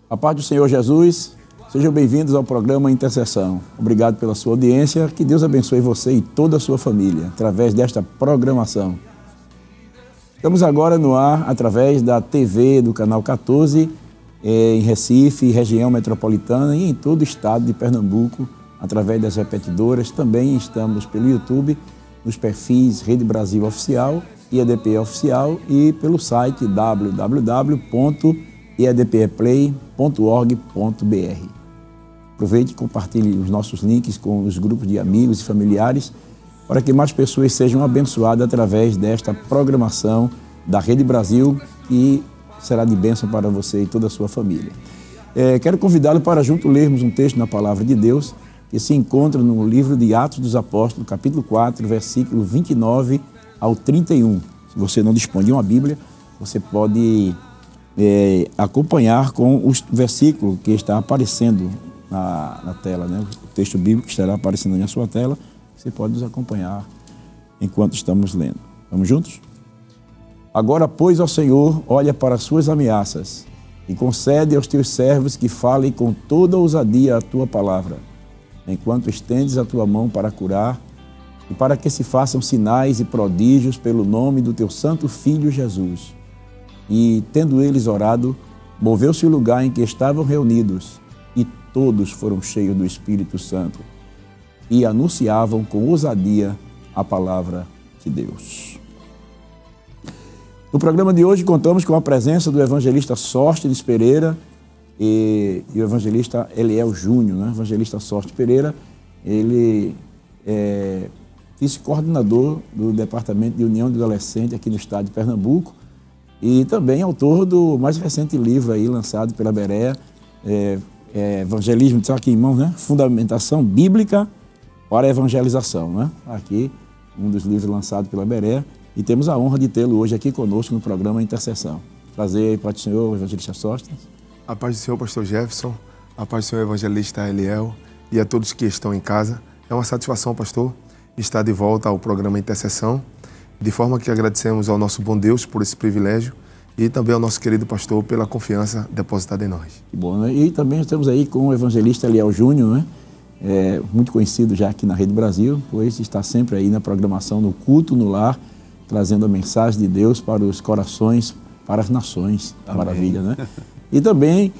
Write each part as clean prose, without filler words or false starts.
A paz do Senhor Jesus, sejam bem-vindos ao programa Intercessão. Obrigado pela sua audiência, que Deus abençoe você e toda a sua família, através desta programação. Estamos agora no ar, através da TV do Canal 14, em Recife, região metropolitana e em todo o estado de Pernambuco, através das repetidoras. Também estamos pelo YouTube, nos perfis Rede Brasil Oficial, IEDP Oficial e pelo site www.iedpeplay.org.br. Aproveite e compartilhe os nossos links com os grupos de amigos e familiares para que mais pessoas sejam abençoadas através desta programação da Rede Brasil, que será de bênção para você e toda a sua família. Quero convidá-lo para junto lermos um texto na Palavra de Deus que se encontra no livro de Atos dos Apóstolos, capítulo 4, versículo 29 ao 31. Se você não dispõe de uma Bíblia, você pode acompanhar com o versículo que está aparecendo na tela, né? O texto bíblico que estará aparecendo na sua tela. Você pode nos acompanhar enquanto estamos lendo. Vamos juntos? Agora, pois, ó Senhor, olha para as suas ameaças e concede aos teus servos que falem com toda ousadia a tua palavra, enquanto estendes a tua mão para curar e para que se façam sinais e prodígios pelo nome do teu santo Filho Jesus. E, tendo eles orado, moveu-se o lugar em que estavam reunidos e todos foram cheios do Espírito Santo e anunciavam com ousadia a palavra de Deus. No programa de hoje contamos com a presença do evangelista Sóstenes Pereira e o evangelista Eliel Júnior, né? O evangelista Sóstenes Pereira, ele é vice-coordenador do Departamento de União de Adolescentes aqui no estado de Pernambuco e também autor do mais recente livro aí lançado pela Berea, Evangelismo, está aqui em mãos, né? Fundamentação Bíblica para a Evangelização, né? Aqui, um dos livros lançados pela Berea. E temos a honra de tê-lo hoje aqui conosco no programa Intercessão. Prazer aí, paz do Senhor, evangelista Sóstenes. A paz do Senhor, pastor Jefferson. A paz do Senhor, evangelista Eliel. E a todos que estão em casa. É uma satisfação, pastor, estar de volta ao programa Intercessão. De forma que agradecemos ao nosso bom Deus por esse privilégio e também ao nosso querido pastor pela confiança depositada em nós. Que bom, né? E também estamos aí com o evangelista Eliel Júnior, né? Muito conhecido já aqui na Rede Brasil, pois está sempre aí na programação, no culto, no lar, trazendo a mensagem de Deus para os corações, para as nações. Amém. Maravilha, né? E também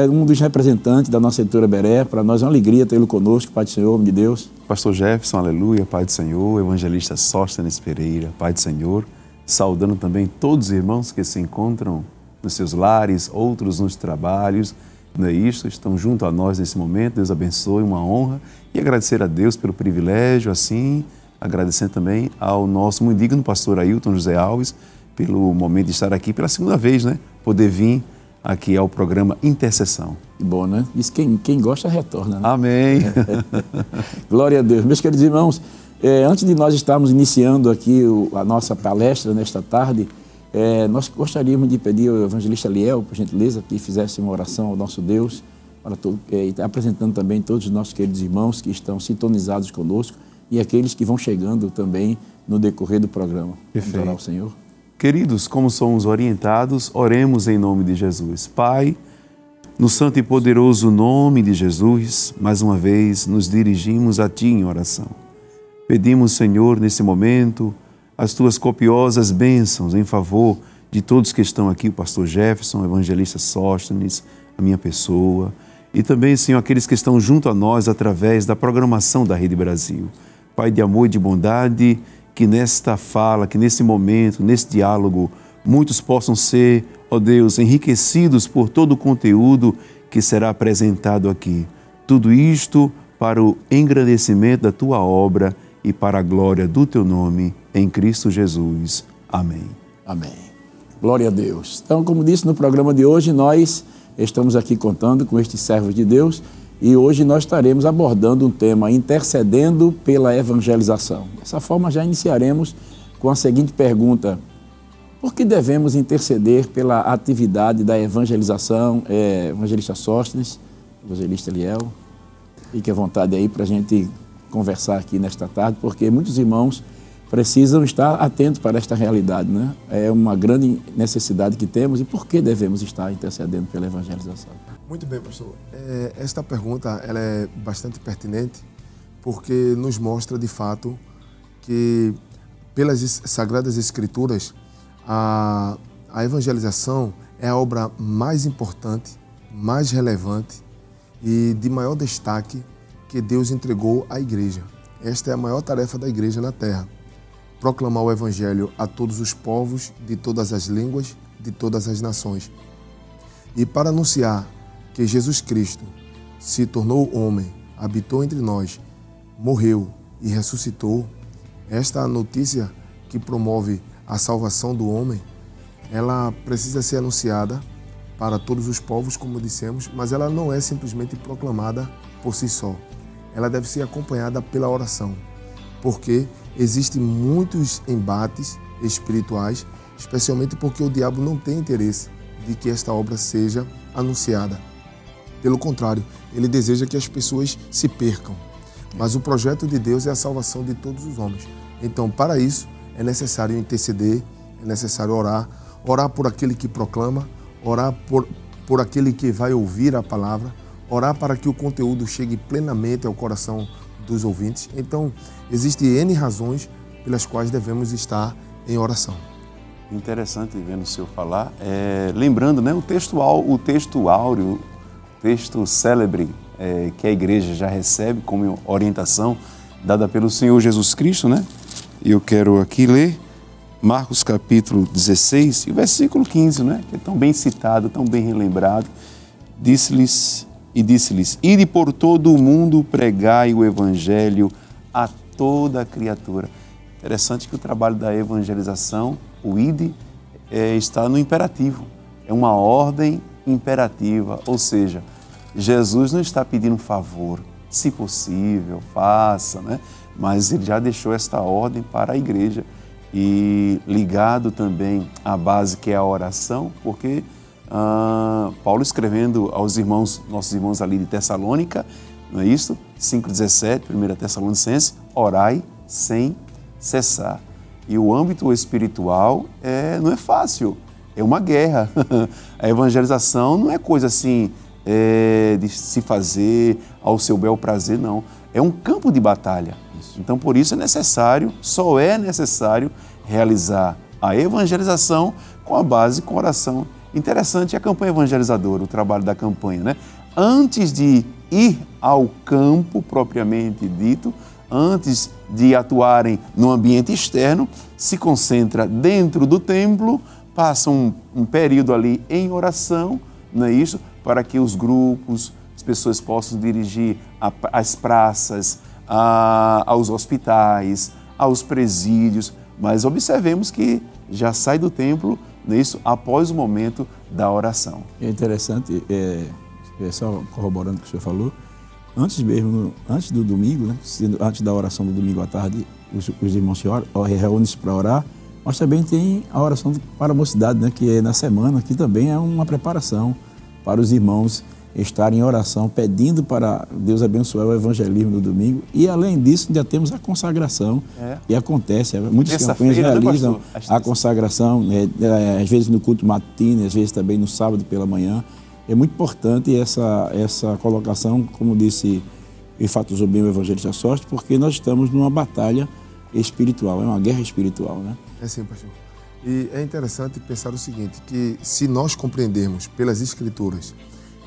um dos representantes da nossa editora Berea. Para nós é uma alegria tê-lo conosco, Pai do Senhor, homem de Deus. Pastor Jefferson, aleluia, Pai do Senhor, evangelista Sóstenes Pereira, Pai do Senhor, saudando também todos os irmãos que se encontram nos seus lares, outros nos trabalhos, não é isso? Estão junto a nós nesse momento. Deus abençoe, uma honra, e agradecer a Deus pelo privilégio, assim, agradecendo também ao nosso muito digno pastor Ailton José Alves pelo momento de estar aqui pela segunda vez, né? Poder vir aqui ao programa Intercessão. Bom, né? Isso quem gosta retorna, né? Amém. Glória a Deus. Meus queridos irmãos, antes de nós estarmos iniciando aqui a nossa palestra nesta tarde, nós gostaríamos de pedir ao evangelista Eliel, por gentileza, que fizesse uma oração ao nosso Deus, apresentando também todos os nossos queridos irmãos que estão sintonizados conosco e aqueles que vão chegando também no decorrer do programa. Vamos orar ao Senhor. Queridos, como somos orientados, oremos em nome de Jesus. Pai, no santo e poderoso nome de Jesus, mais uma vez nos dirigimos a Ti em oração. Pedimos, Senhor, nesse momento, as Tuas copiosas bênçãos em favor de todos que estão aqui, o pastor Jefferson, o evangelista Sóstenes, a minha pessoa, e também, Senhor, aqueles que estão junto a nós através da programação da Rede Brasil. Pai de amor e de bondade, que nesta fala, que nesse momento, nesse diálogo, muitos possam ser, ó Deus, enriquecidos por todo o conteúdo que será apresentado aqui. Tudo isto para o engrandecimento da Tua obra e para a glória do Teu nome, em Cristo Jesus. Amém. Amém. Glória a Deus. Então, como disse no programa de hoje, nós estamos aqui contando com estes servos de Deus. E hoje nós estaremos abordando um tema, intercedendo pela evangelização. Dessa forma, já iniciaremos com a seguinte pergunta: por que devemos interceder pela atividade da evangelização? Evangelista Sóstenes, evangelista Eliel, fique à vontade aí para a gente conversar aqui nesta tarde, porque muitos irmãos precisam estar atentos para esta realidade, né? É uma grande necessidade que temos. E por que devemos estar intercedendo pela evangelização? Muito bem, pastor. Esta pergunta ela é bastante pertinente porque nos mostra, de fato, que pelas Sagradas Escrituras, a evangelização é a obra mais importante, mais relevante e de maior destaque que Deus entregou à igreja. Esta é a maior tarefa da igreja na terra. Proclamar o evangelho a todos os povos, de todas as línguas, de todas as nações. E para anunciar que Jesus Cristo se tornou homem, habitou entre nós, morreu e ressuscitou, esta notícia que promove a salvação do homem, ela precisa ser anunciada para todos os povos, como dissemos, mas ela não é simplesmente proclamada por si só. Ela deve ser acompanhada pela oração, porque existem muitos embates espirituais, especialmente porque o diabo não tem interesse de que esta obra seja anunciada. Pelo contrário, ele deseja que as pessoas se percam. Mas o projeto de Deus é a salvação de todos os homens. Então, para isso, é necessário interceder, é necessário orar por aquele que proclama, orar por aquele que vai ouvir a palavra, orar para que o conteúdo chegue plenamente ao coração dos ouvintes. Então, existem N razões pelas quais devemos estar em oração. Interessante vendo o senhor falar, lembrando, né, o texto áureo, texto célebre que a igreja já recebe como orientação dada pelo Senhor Jesus Cristo, né? E eu quero aqui ler Marcos capítulo 16 e o versículo 15, né? Que é tão bem citado, tão bem relembrado. Disse-lhes, ide por todo o mundo, pregai o evangelho a toda a criatura. Interessante que o trabalho da evangelização, o ide, está no imperativo. É uma ordem imperativa, ou seja, Jesus não está pedindo um favor, se possível, faça, né? Mas ele já deixou esta ordem para a igreja e ligado também à base que é a oração, porque Paulo escrevendo aos irmãos, nossos irmãos ali de Tessalônica, não é isso? 5,17, 1 Tessalonicenses, orai sem cessar. E o âmbito espiritual não é fácil, é uma guerra. A evangelização não é coisa assim de se fazer ao seu bel prazer, não. É um campo de batalha. Então, por isso só é necessário realizar a evangelização com a base, com a oração. Interessante a campanha evangelizadora, o trabalho da campanha, né? Antes de ir ao campo propriamente dito, antes de atuarem no ambiente externo, se concentra dentro do templo, passa um período ali em oração, não é isso? Para que os grupos, as pessoas possam dirigir às praças, aos hospitais, aos presídios, mas observemos que já sai do templo, não é isso? Após o momento da oração. É interessante, só corroborando o que o senhor falou, antes do domingo, né, antes da oração do domingo à tarde, os irmãos se reúnem-se para orar, mas também tem a oração para a mocidade, né, que é na semana, que também é uma preparação para os irmãos estarem em oração, pedindo para Deus abençoar o evangelismo no domingo. E, além disso, ainda temos a consagração, que acontece. Muitas campanhas realizam a consagração, às vezes no culto matino, às vezes também no sábado pela manhã. É muito importante essa colocação, como disse e enfatizou bem o evangelista Sóstenes, porque nós estamos numa batalha espiritual, é uma guerra espiritual, né? É sim, pastor. E é interessante pensar o seguinte, que se nós compreendermos pelas Escrituras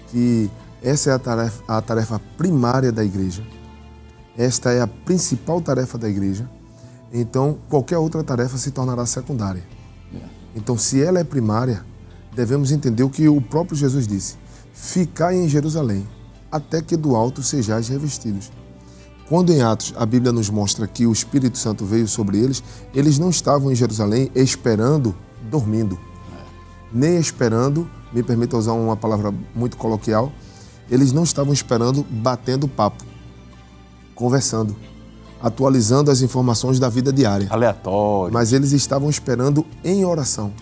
que essa é a tarefa primária da igreja, esta é a principal tarefa da igreja, então qualquer outra tarefa se tornará secundária. Então, se ela é primária, devemos entender o que o próprio Jesus disse: ficai em Jerusalém, até que do alto sejais revestidos. Quando em Atos a Bíblia nos mostra que o Espírito Santo veio sobre eles, eles não estavam em Jerusalém esperando, dormindo, nem esperando, me permita usar uma palavra muito coloquial, eles não estavam esperando batendo papo, conversando, atualizando as informações da vida diária. Aleatório. Mas eles estavam esperando em oração.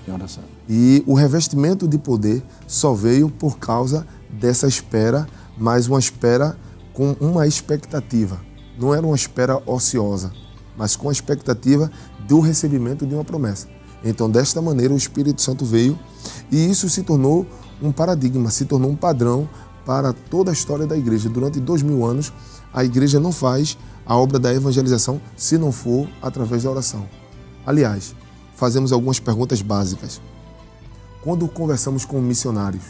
E o revestimento de poder só veio por causa dessa espera, mas uma espera com uma expectativa. Não era uma espera ociosa, mas com a expectativa do recebimento de uma promessa. Então, desta maneira, o Espírito Santo veio e isso se tornou um paradigma, se tornou um padrão para toda a história da igreja. Durante 2000 anos, a igreja não faz a obra da evangelização se não for através da oração. Aliás, fazemos algumas perguntas básicas. Quando conversamos com missionários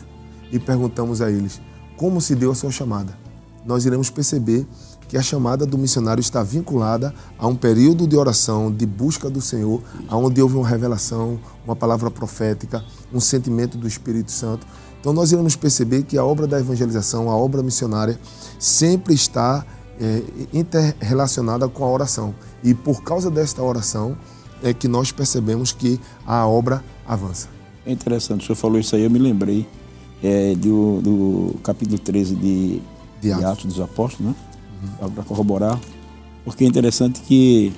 e perguntamos a eles como se deu a sua chamada, nós iremos perceber que a chamada do missionário está vinculada a um período de oração, de busca do Senhor, onde houve uma revelação, uma palavra profética, um sentimento do Espírito Santo. Então nós iremos perceber que a obra da evangelização, a obra missionária, sempre está interrelacionada com a oração. E por causa desta oração é que nós percebemos que a obra avança. É interessante, o senhor falou isso aí, eu me lembrei do capítulo 13 de Atos dos Apóstolos, né? Para corroborar, porque é interessante que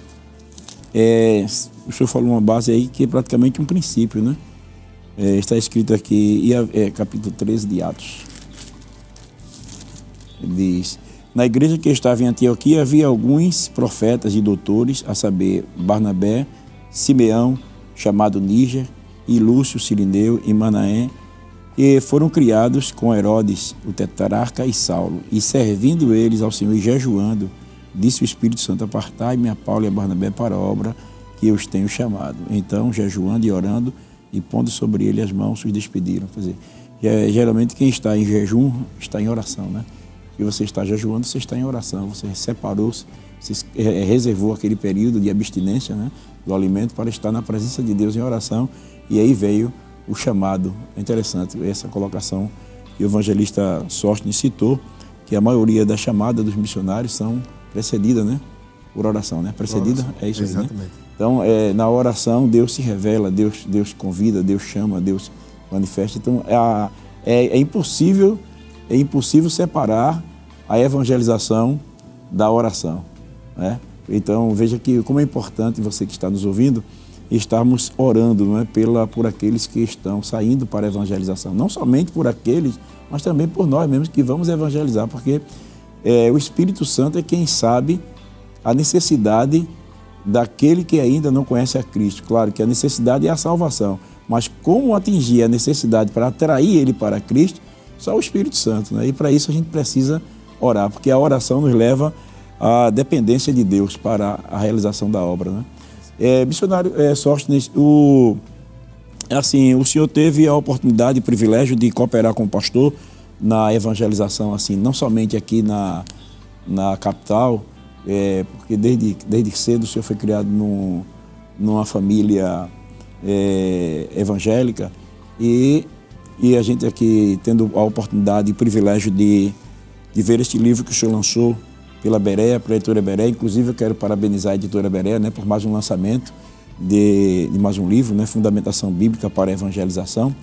o senhor falou uma base aí que é praticamente um princípio, né? Está escrito aqui, capítulo 13 de Atos. Diz: na igreja que estava em Antioquia havia alguns profetas e doutores, a saber, Barnabé, Simeão, chamado Níger, e Lúcio, Cirineu e Manaém, que foram criados com Herodes, o tetrarca, e Saulo, e servindo eles ao Senhor e jejuando, disse o Espírito Santo: apartai-me a Paulo e a Barnabé para a obra que eu os tenho chamado. Então, jejuando e orando, e pondo sobre ele as mãos, os despediram. Quer dizer, geralmente quem está em jejum está em oração, né? E você está jejuando, você está em oração, você separou-se, você reservou aquele período de abstinência, né, do alimento para estar na presença de Deus em oração, e aí veio o chamado. É interessante essa colocação que o evangelista Sóstenes citou, que a maioria da chamada dos missionários são precedidas, né, por oração, né? Precedida, é isso aí, né? Então, na oração, Deus se revela, Deus convida, Deus chama, Deus manifesta. Então, é impossível separar a evangelização da oração, né? Então, veja que como é importante você que está nos ouvindo estarmos orando, não é, por aqueles que estão saindo para a evangelização. Não somente por aqueles, mas também por nós mesmos que vamos evangelizar, porque o Espírito Santo é quem sabe a necessidade daquele que ainda não conhece a Cristo. Claro que a necessidade é a salvação, mas como atingir a necessidade para atrair ele para Cristo, só o Espírito Santo, né? E para isso a gente precisa orar, porque a oração nos leva à dependência de Deus para a realização da obra, né? Missionário Sóstenes, o senhor teve a oportunidade e privilégio de cooperar com o pastor na evangelização, assim, não somente aqui na capital, porque desde cedo o senhor foi criado numa família evangélica, e a gente aqui tendo a oportunidade e privilégio de ver este livro que o senhor lançou pela Berea, pela editora Berea. Inclusive eu quero parabenizar a editora Berea, né, por mais um lançamento de mais um livro, né, Fundamentação Bíblica para a Evangelização.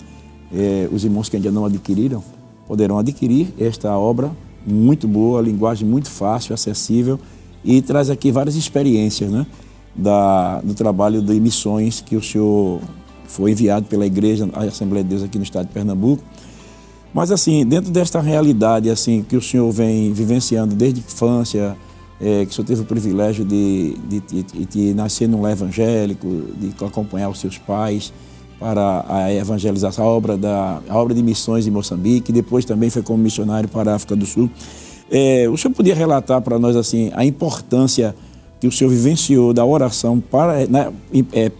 Os irmãos que ainda não adquiriram poderão adquirir esta obra muito boa, linguagem muito fácil, acessível, e traz aqui várias experiências, né, do trabalho de missões que o senhor foi enviado pela Igreja, a Assembleia de Deus aqui no estado de Pernambuco. Mas assim, dentro desta realidade assim que o senhor vem vivenciando desde a infância, que o senhor teve o privilégio de nascer num lar evangélico, de acompanhar os seus pais para a evangelização, a obra de missões em Moçambique, depois também foi como missionário para a África do Sul. O senhor podia relatar para nós assim a importância que o senhor vivenciou da oração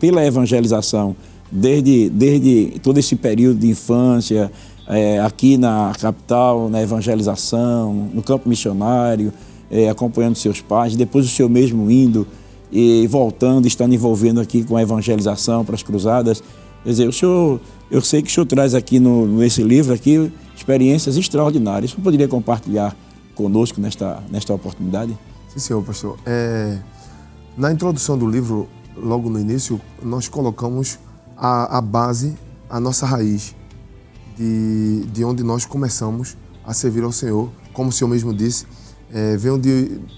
pela evangelização desde todo esse período de infância, aqui na capital, na evangelização, no campo missionário, acompanhando seus pais, depois o senhor mesmo indo e voltando, estando envolvendo aqui com a evangelização para as cruzadas. Quer dizer, eu sei que o senhor traz aqui nesse livro aqui experiências extraordinárias. O senhor poderia compartilhar conosco nesta oportunidade? Sim, senhor pastor. Na introdução do livro, logo no início, nós colocamos a base, a nossa raiz, de onde nós começamos a servir ao Senhor. Como o Senhor mesmo disse,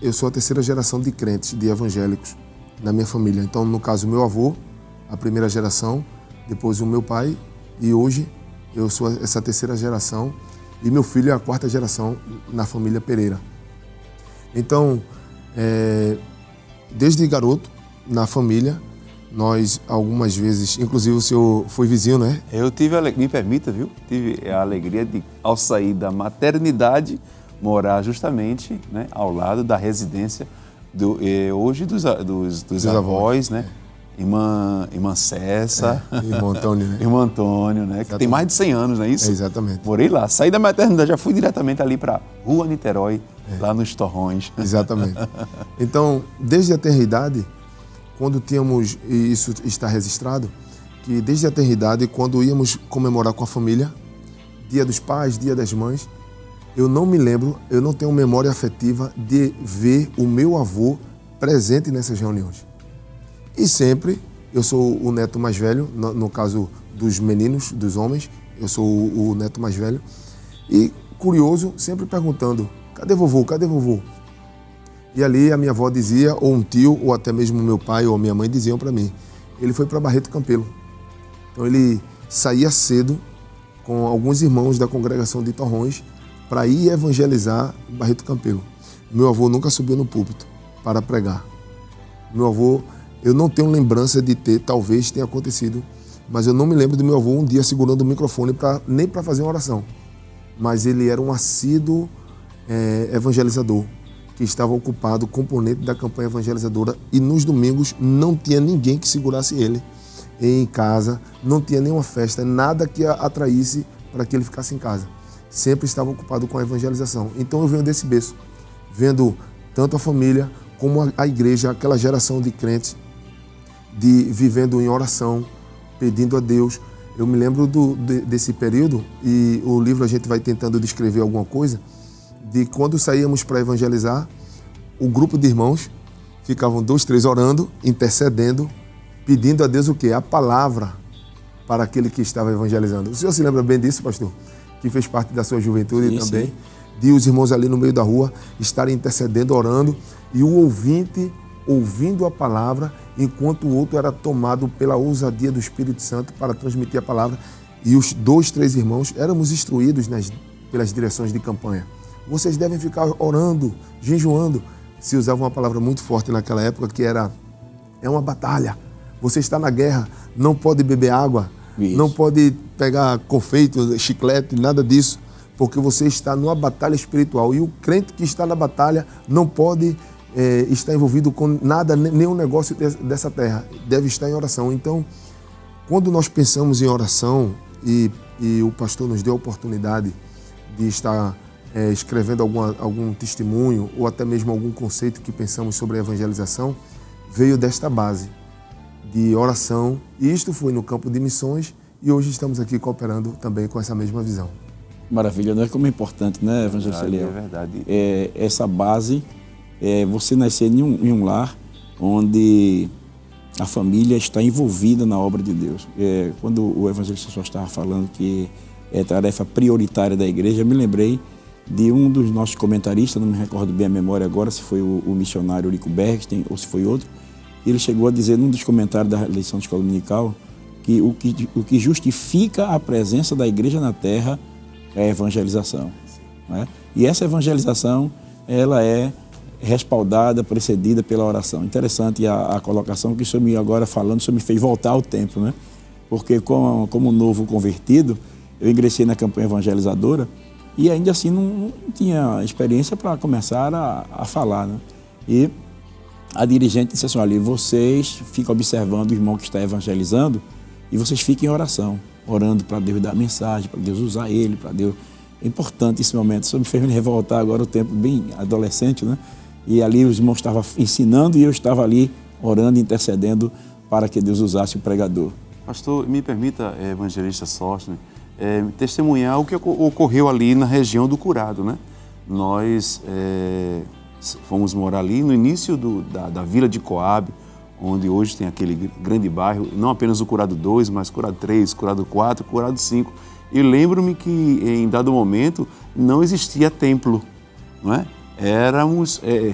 eu sou a terceira geração de crentes, de evangélicos na minha família. Então, no caso, meu avô, a primeira geração, depois o meu pai, e hoje eu sou essa terceira geração, e meu filho é a quarta geração na família Pereira. Então, desde garoto, na família, Nós, algumas vezes, inclusive o senhor foi vizinho, né? Eu tive a alegria, me permita, viu? Tive a alegria de, ao sair da maternidade, morar justamente, né, ao lado da residência hoje dos avós, né? Irmã Cessa. Irmão Antônio, né? Irmão Antônio, né? Que tem mais de 100 anos, não é isso? Exatamente. Morei lá, saí da maternidade, já fui diretamente ali para Rua Niterói, lá nos Torrões. Exatamente. Então, desde a eternidade, quando tínhamos, e isso está registrado, que desde a eternidade, quando íamos comemorar com a família, Dia dos Pais, Dia das Mães, eu não me lembro, eu não tenho memória afetiva de ver o meu avô presente nessas reuniões. E sempre, eu sou o neto mais velho, no caso dos meninos, dos homens, eu sou o neto mais velho, e curioso, sempre perguntando, cadê vovô, cadê vovô? E ali a minha avó dizia, ou um tio, ou até mesmo meu pai ou minha mãe diziam para mim, ele foi para Barreto Campelo. Então ele saía cedo com alguns irmãos da congregação de Torrões para ir evangelizar Barreto Campelo. Meu avô nunca subiu no púlpito para pregar. Meu avô, eu não tenho lembrança de ter, talvez tenha acontecido, mas eu não me lembro do meu avô um dia segurando o microfone nem para fazer uma oração. Mas ele era um assíduo evangelizador, que estava ocupado, componente da campanha evangelizadora, e nos domingos não tinha ninguém que segurasse ele em casa, não tinha nenhuma festa, nada que atraísse para que ele ficasse em casa. Sempre estava ocupado com a evangelização. Então eu venho desse berço, vendo tanto a família como a igreja, aquela geração de crentes, vivendo em oração, pedindo a Deus. Eu me lembro desse período, e o livro a gente vai tentando descrever alguma coisa, de quando saíamos para evangelizar, o grupo de irmãos ficavam 2, 3 orando, intercedendo, pedindo a Deus o quê? A palavra para aquele que estava evangelizando. O senhor se lembra bem disso, pastor? Que fez parte da sua juventude sim, também. Sim. De os irmãos ali no meio da rua estarem intercedendo, orando, e o ouvinte ouvindo a palavra, enquanto o outro era tomado pela ousadia do Espírito Santo para transmitir a palavra. E os 2, 3 irmãos éramos instruídos pelas direções de campanha. Vocês devem ficar orando, jejuando. Se usava uma palavra muito forte naquela época, que é uma batalha. Você está na guerra, não pode beber água, isso. Não pode pegar confeito, chiclete, nada disso, porque você está numa batalha espiritual. E o crente que está na batalha não pode estar envolvido com nada, nenhum negócio dessa terra. Deve estar em oração. Então, quando nós pensamos em oração, e o pastor nos deu a oportunidade de estar escrevendo algum testemunho ou até mesmo algum conceito que pensamos sobre a evangelização, veio desta base de oração, e isto foi no campo de missões, e hoje estamos aqui cooperando também com essa mesma visão. Maravilha, não é como é importante, né, evangelista Eliel? É verdade. Essa base, você nascer em um lar onde a família está envolvida na obra de Deus. Quando o evangelista só estava falando que é tarefa prioritária da igreja, eu me lembrei de um dos nossos comentaristas, não me recordo bem a memória agora, se foi o missionário Eurico Bergsten ou se foi outro. Ele chegou a dizer num dos comentários da lição de escola dominical que o que justifica a presença da igreja na terra é a evangelização. Né? E essa evangelização, ela é respaldada, precedida pela oração. Interessante a colocação que o senhor me agora falando, o senhor me fez voltar ao tempo, né? Porque como novo convertido, eu ingressei na campanha evangelizadora e ainda assim não tinha experiência para começar a falar, né? E a dirigente disse assim, olha, vocês ficam observando o irmão que está evangelizando e vocês fiquem em oração, orando para Deus dar mensagem, para Deus usar ele, para Deus... É importante esse momento. Isso me fez me revoltar agora o tempo bem adolescente, né? E ali os irmãos estavam ensinando e eu estava ali orando, intercedendo para que Deus usasse o pregador. Pastor, me permita, evangelista Sóstenes, testemunhar o que ocorreu ali na região do Curado, né? Nós fomos morar ali no início da vila de Coab, onde hoje tem aquele grande bairro, não apenas o Curado 2, mas Curado 3, Curado 4, Curado 5. E lembro-me que em dado momento não existia templo, não é?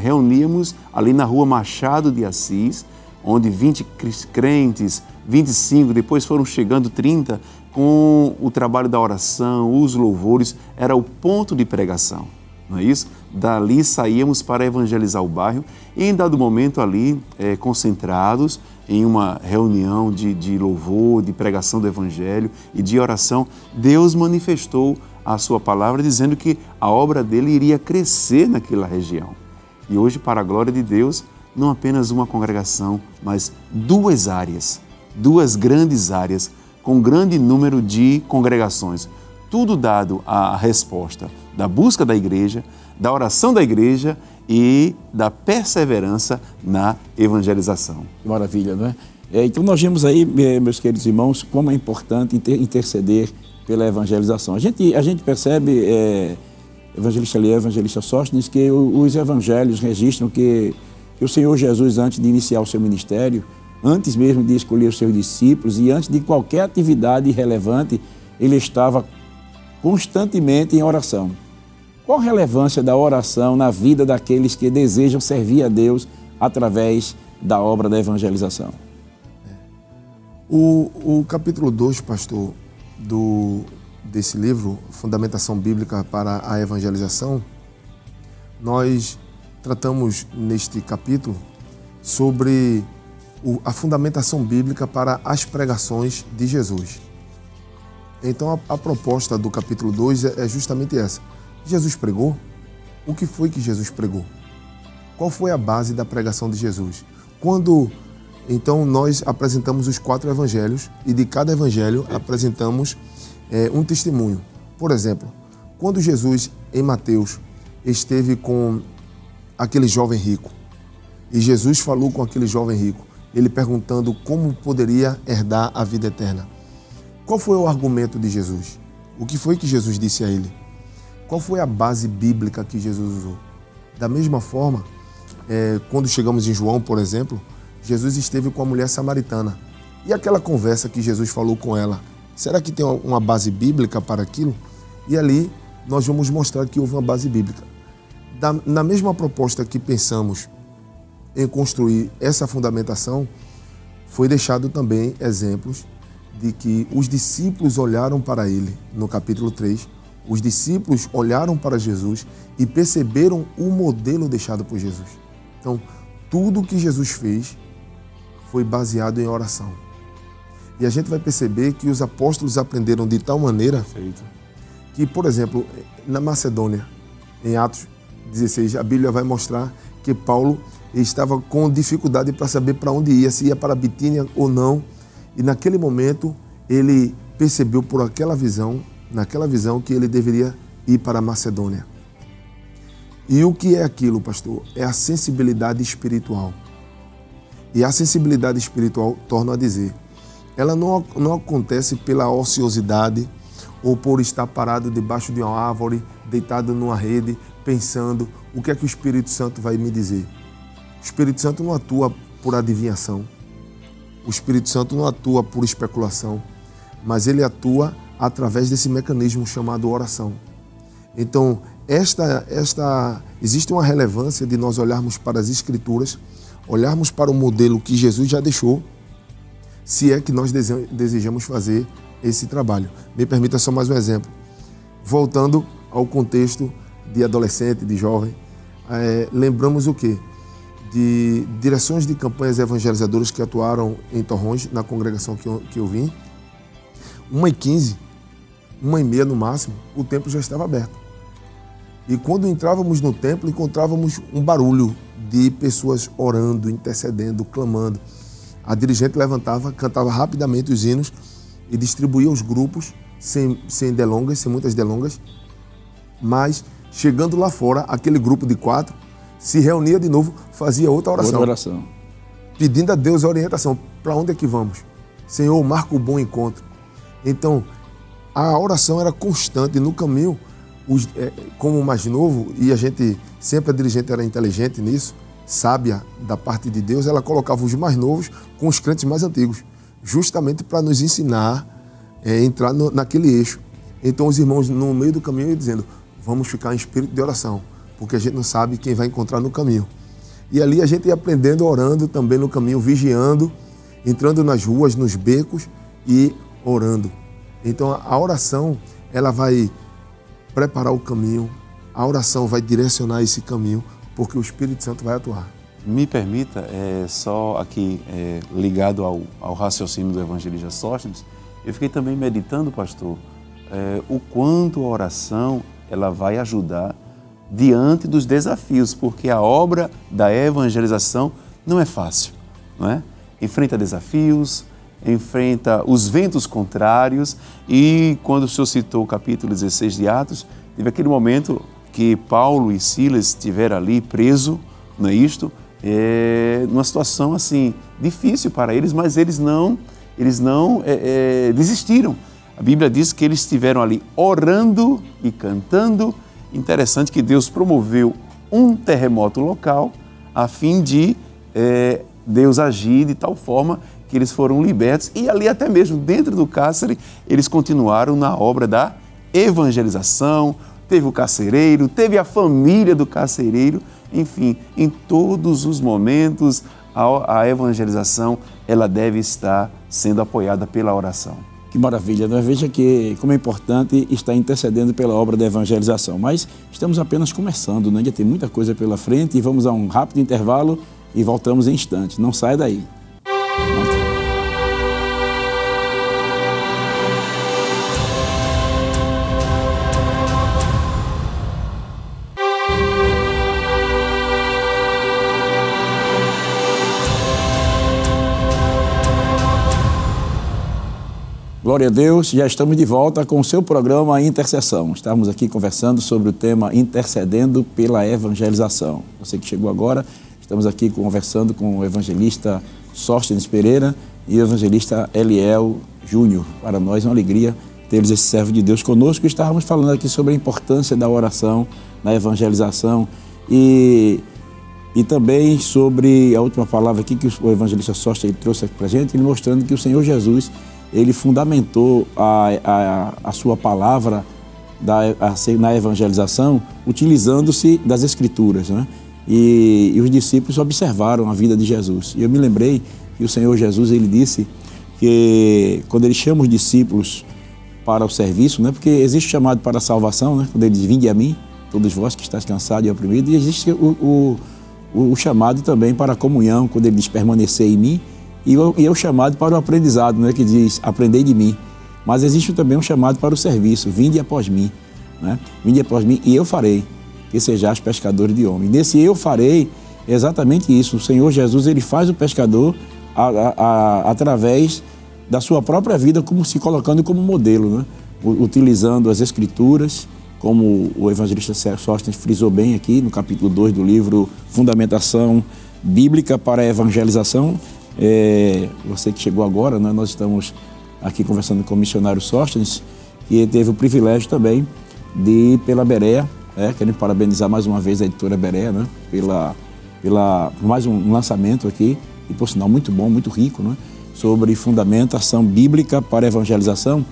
Reuníamos ali na rua Machado de Assis, onde 20 crentes, 25, depois foram chegando 30, com o trabalho da oração, os louvores, era o ponto de pregação. não é isso? Dali saíamos para evangelizar o bairro e em dado momento ali, concentrados em uma reunião de louvor, de pregação do evangelho e de oração, Deus manifestou a sua palavra dizendo que a obra dele iria crescer naquela região. E hoje, para a glória de Deus, não apenas uma congregação, mas duas áreas, duas grandes áreas, com grande número de congregações. Tudo dado à resposta da busca da igreja, da oração da igreja e da perseverança na evangelização. Maravilha, não é? Então nós vimos aí, meus queridos irmãos, como é importante interceder pela evangelização. A gente percebe, evangelista Eliel, evangelista Sóstenes, que os evangelhos registram que o Senhor Jesus, antes de iniciar o seu ministério, antes mesmo de escolher os seus discípulos e antes de qualquer atividade relevante, ele estava constantemente em oração. Qual a relevância da oração na vida daqueles que desejam servir a Deus através da obra da evangelização? O capítulo 2, pastor, desse livro, Fundamentação Bíblica para a Evangelização, nós tratamos neste capítulo sobre a fundamentação bíblica para as pregações de Jesus. Então a proposta do capítulo 2 é justamente essa. Jesus pregou? O que foi que Jesus pregou? Qual foi a base da pregação de Jesus? Então nós apresentamos os 4 evangelhos e de cada evangelho apresentamos um testemunho. Por exemplo, quando Jesus, em Mateus, esteve com aquele jovem rico e Jesus falou com aquele jovem rico, ele perguntando como poderia herdar a vida eterna. Qual foi o argumento de Jesus? O que foi que Jesus disse a ele? Qual foi a base bíblica que Jesus usou? Da mesma forma, quando chegamos em João, por exemplo, Jesus esteve com a mulher samaritana. E aquela conversa que Jesus falou com ela, será que tem uma base bíblica para aquilo? E ali nós vamos mostrar que houve uma base bíblica. Na mesma proposta que pensamos em construir essa fundamentação, foi deixado também exemplos de que os discípulos olharam para ele, no capítulo 3, os discípulos olharam para Jesus e perceberam o modelo deixado por Jesus. Então, tudo que Jesus fez foi baseado em oração. E a gente vai perceber que os apóstolos aprenderam de tal maneira que, por exemplo, na Macedônia, em Atos 16, a Bíblia vai mostrar que Paulo estava com dificuldade para saber para onde ia, se ia para Bitínia ou não. E naquele momento ele percebeu naquela visão que ele deveria ir para a Macedônia. E o que é aquilo, pastor? É a sensibilidade espiritual. E a sensibilidade espiritual, torno a dizer, ela não acontece pela ociosidade ou por estar parado debaixo de uma árvore, deitado numa rede, pensando o que é que o Espírito Santo vai me dizer. O Espírito Santo não atua por adivinhação. O Espírito Santo não atua por especulação, mas ele atua através desse mecanismo chamado oração. Então, existe uma relevância de nós olharmos para as Escrituras, olharmos para o modelo que Jesus já deixou, se é que nós desejamos fazer esse trabalho. Me permita só mais um exemplo. Voltando ao contexto de adolescente, de jovem, lembramos o quê? De direções de campanhas evangelizadoras que atuaram em Torrões, na congregação que eu vim. 1h15, 1h30 no máximo, o templo já estava aberto. E quando entrávamos no templo, encontrávamos um barulho de pessoas orando, intercedendo, clamando. A dirigente levantava, cantava rapidamente os hinos e distribuía os grupos, sem muitas delongas. Mas, chegando lá fora, aquele grupo de 4 se reunia de novo, fazia outra oração. Pedindo a Deus a orientação. Para onde é que vamos? Senhor, marca o bom encontro. Então, a oração era constante no caminho. Como mais novo, e sempre a dirigente era inteligente nisso, sábia da parte de Deus, ela colocava os mais novos com os crentes mais antigos, justamente para nos ensinar a entrar naquele eixo. Então os irmãos no meio do caminho iam dizendo, vamos ficar em espírito de oração, porque a gente não sabe quem vai encontrar no caminho. E ali a gente ia aprendendo, orando também no caminho, vigiando, entrando nas ruas, nos becos e orando. Então a oração, ela vai preparar o caminho, a oração vai direcionar esse caminho, porque o Espírito Santo vai atuar. Me permita, só aqui ligado ao raciocínio do evangelista Sóstenes, eu fiquei também meditando, pastor, o quanto a oração ela vai ajudar diante dos desafios, porque a obra da evangelização não é fácil, não é? Enfrenta desafios, enfrenta os ventos contrários e quando o senhor citou o capítulo 16 de Atos, teve aquele momento que Paulo e Silas estiveram ali presos, não é isto? Numa situação assim difícil para eles, mas eles não desistiram. A Bíblia diz que eles estiveram ali orando e cantando. Interessante que Deus promoveu um terremoto local a fim de Deus agir de tal forma que eles foram libertos e ali até mesmo dentro do cárcere eles continuaram na obra da evangelização. Teve o carcereiro, teve a família do carcereiro, enfim, em todos os momentos a evangelização ela deve estar sendo apoiada pela oração. Que maravilha, né? Veja que como é importante estar intercedendo pela obra da evangelização, mas estamos apenas começando, né? Ainda tem muita coisa pela frente e vamos a um rápido intervalo e voltamos em instantes. Não saia daí. Glória a Deus, já estamos de volta com o seu programa Intercessão. Estamos aqui conversando sobre o tema Intercedendo pela Evangelização. Você que chegou agora, estamos aqui conversando com o evangelista Sóstenes Pereira e o evangelista Eliel Júnior. Para nós é uma alegria ter esse servo de Deus conosco. Estávamos falando aqui sobre a importância da oração na evangelização e também sobre a última palavra aqui que o evangelista Sóstenes trouxe aqui para a gente, ele mostrando que o Senhor Jesus ele fundamentou a sua palavra na evangelização utilizando-se das Escrituras, né? E os discípulos observaram a vida de Jesus. E eu me lembrei que o Senhor Jesus ele disse que quando ele chama os discípulos para o serviço, né? Porque existe o chamado para a salvação, né? Quando ele diz, vinde a mim, todos vós que estáis cansados e oprimidos, e existe o chamado também para a comunhão, quando ele diz permanecer em mim, e é o chamado para o aprendizado, né, que diz, aprendei de mim. Mas existe também um chamado para o serviço, vinde após mim, né? Vinde após mim e eu farei, que sejais pescadores de homens. Nesse eu farei, é exatamente isso. O Senhor Jesus, ele faz o pescador através da sua própria vida, como se colocando como modelo, né? Utilizando as Escrituras, como o evangelista Sóstenes frisou bem aqui, no capítulo 2 do livro Fundamentação Bíblica para a Evangelização. Você que chegou agora, né, nós estamos aqui conversando com o missionário Sóstenes, que teve o privilégio também de ir pela Berea, querendo parabenizar mais uma vez a editora Berea, né, por mais um lançamento aqui, e por sinal muito bom, muito rico, né, sobre fundamentação bíblica para a evangelização.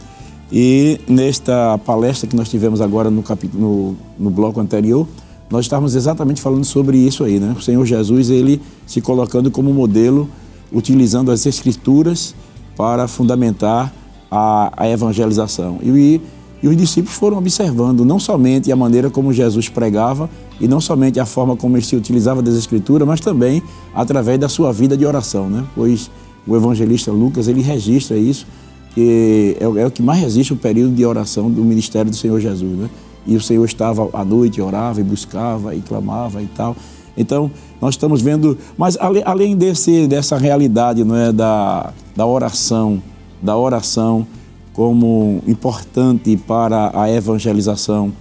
E nesta palestra que nós tivemos agora no bloco anterior, nós estávamos exatamente falando sobre isso aí, né? O Senhor Jesus, ele se colocando como modelo, utilizando as Escrituras para fundamentar a evangelização. E os discípulos foram observando não somente a maneira como Jesus pregava e não somente a forma como ele se utilizava das Escrituras, mas também através da sua vida de oração, né? Pois o evangelista Lucas, ele registra isso, que é o que mais resiste o período de oração do ministério do Senhor Jesus, né? E o Senhor estava à noite, orava e buscava e clamava e tal. Então, nós estamos vendo, mas além dessa realidade, não é, da oração como importante para a evangelização,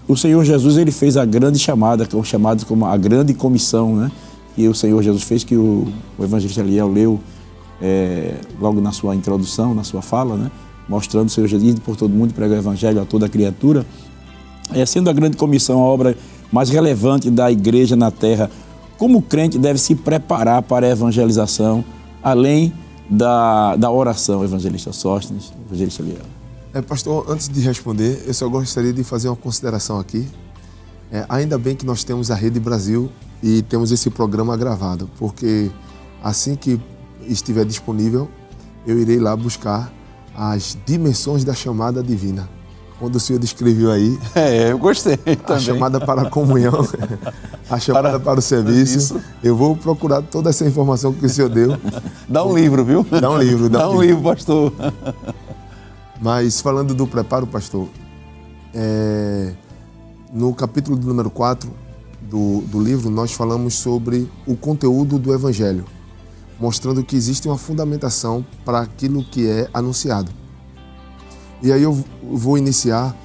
o Senhor Jesus ele fez a grande chamada, que é o chamado como a grande comissão, né? Que o Senhor Jesus fez, que o evangelista Eliel leu logo na sua introdução, na sua fala, né? Mostrando o Senhor Jesus por todo mundo, pregar o evangelho a toda criatura. Sendo a grande comissão a obra mais relevante da igreja na terra, como o crente deve se preparar para a evangelização, além da oração, evangelista Sóstenes, evangelista Eliel? Pastor, antes de responder, eu só gostaria de fazer uma consideração aqui. Ainda bem que nós temos a Rede Brasil e temos esse programa gravado, porque assim que estiver disponível, eu irei lá buscar as dimensões da chamada divina. quando o senhor descreveu aí. Eu gostei também. A chamada para a comunhão, a chamada para o serviço. Eu vou procurar toda essa informação que o senhor deu. Dá um livro, viu? Dá um livro. Dá um livro, pastor. Mas falando do preparo, pastor, no capítulo número 4 do livro, nós falamos sobre o conteúdo do Evangelho, mostrando que existe uma fundamentação para aquilo que é anunciado. E aí eu vou iniciar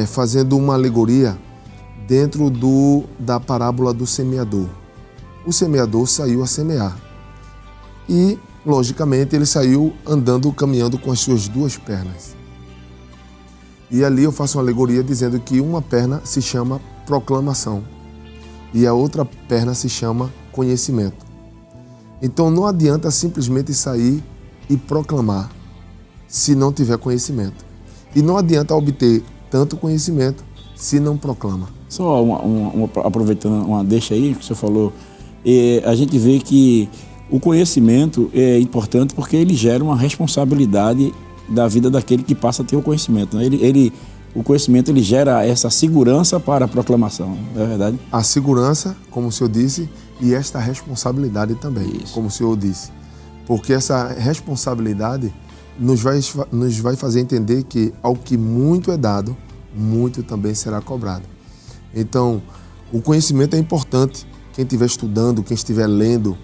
fazendo uma alegoria dentro da parábola do semeador. O semeador saiu a semear e, logicamente, ele saiu andando, caminhando com as suas duas pernas. E ali eu faço uma alegoria dizendo que uma perna se chama proclamação e a outra perna se chama conhecimento. Então não adianta simplesmente sair e proclamar se não tiver conhecimento. E não adianta obter tanto conhecimento se não proclama. Só aproveitando uma deixa aí que o senhor falou, a gente vê que o conhecimento é importante porque ele gera uma responsabilidade da vida daquele que passa a ter o conhecimento, né? O conhecimento ele gera essa segurança para a proclamação, não é verdade? A segurança, como o senhor disse, e esta responsabilidade também, como o senhor disse. Porque essa responsabilidade nos vai fazer entender que ao que muito é dado, muito também será cobrado. Então, o conhecimento é importante. Quem estiver estudando, quem estiver lendo,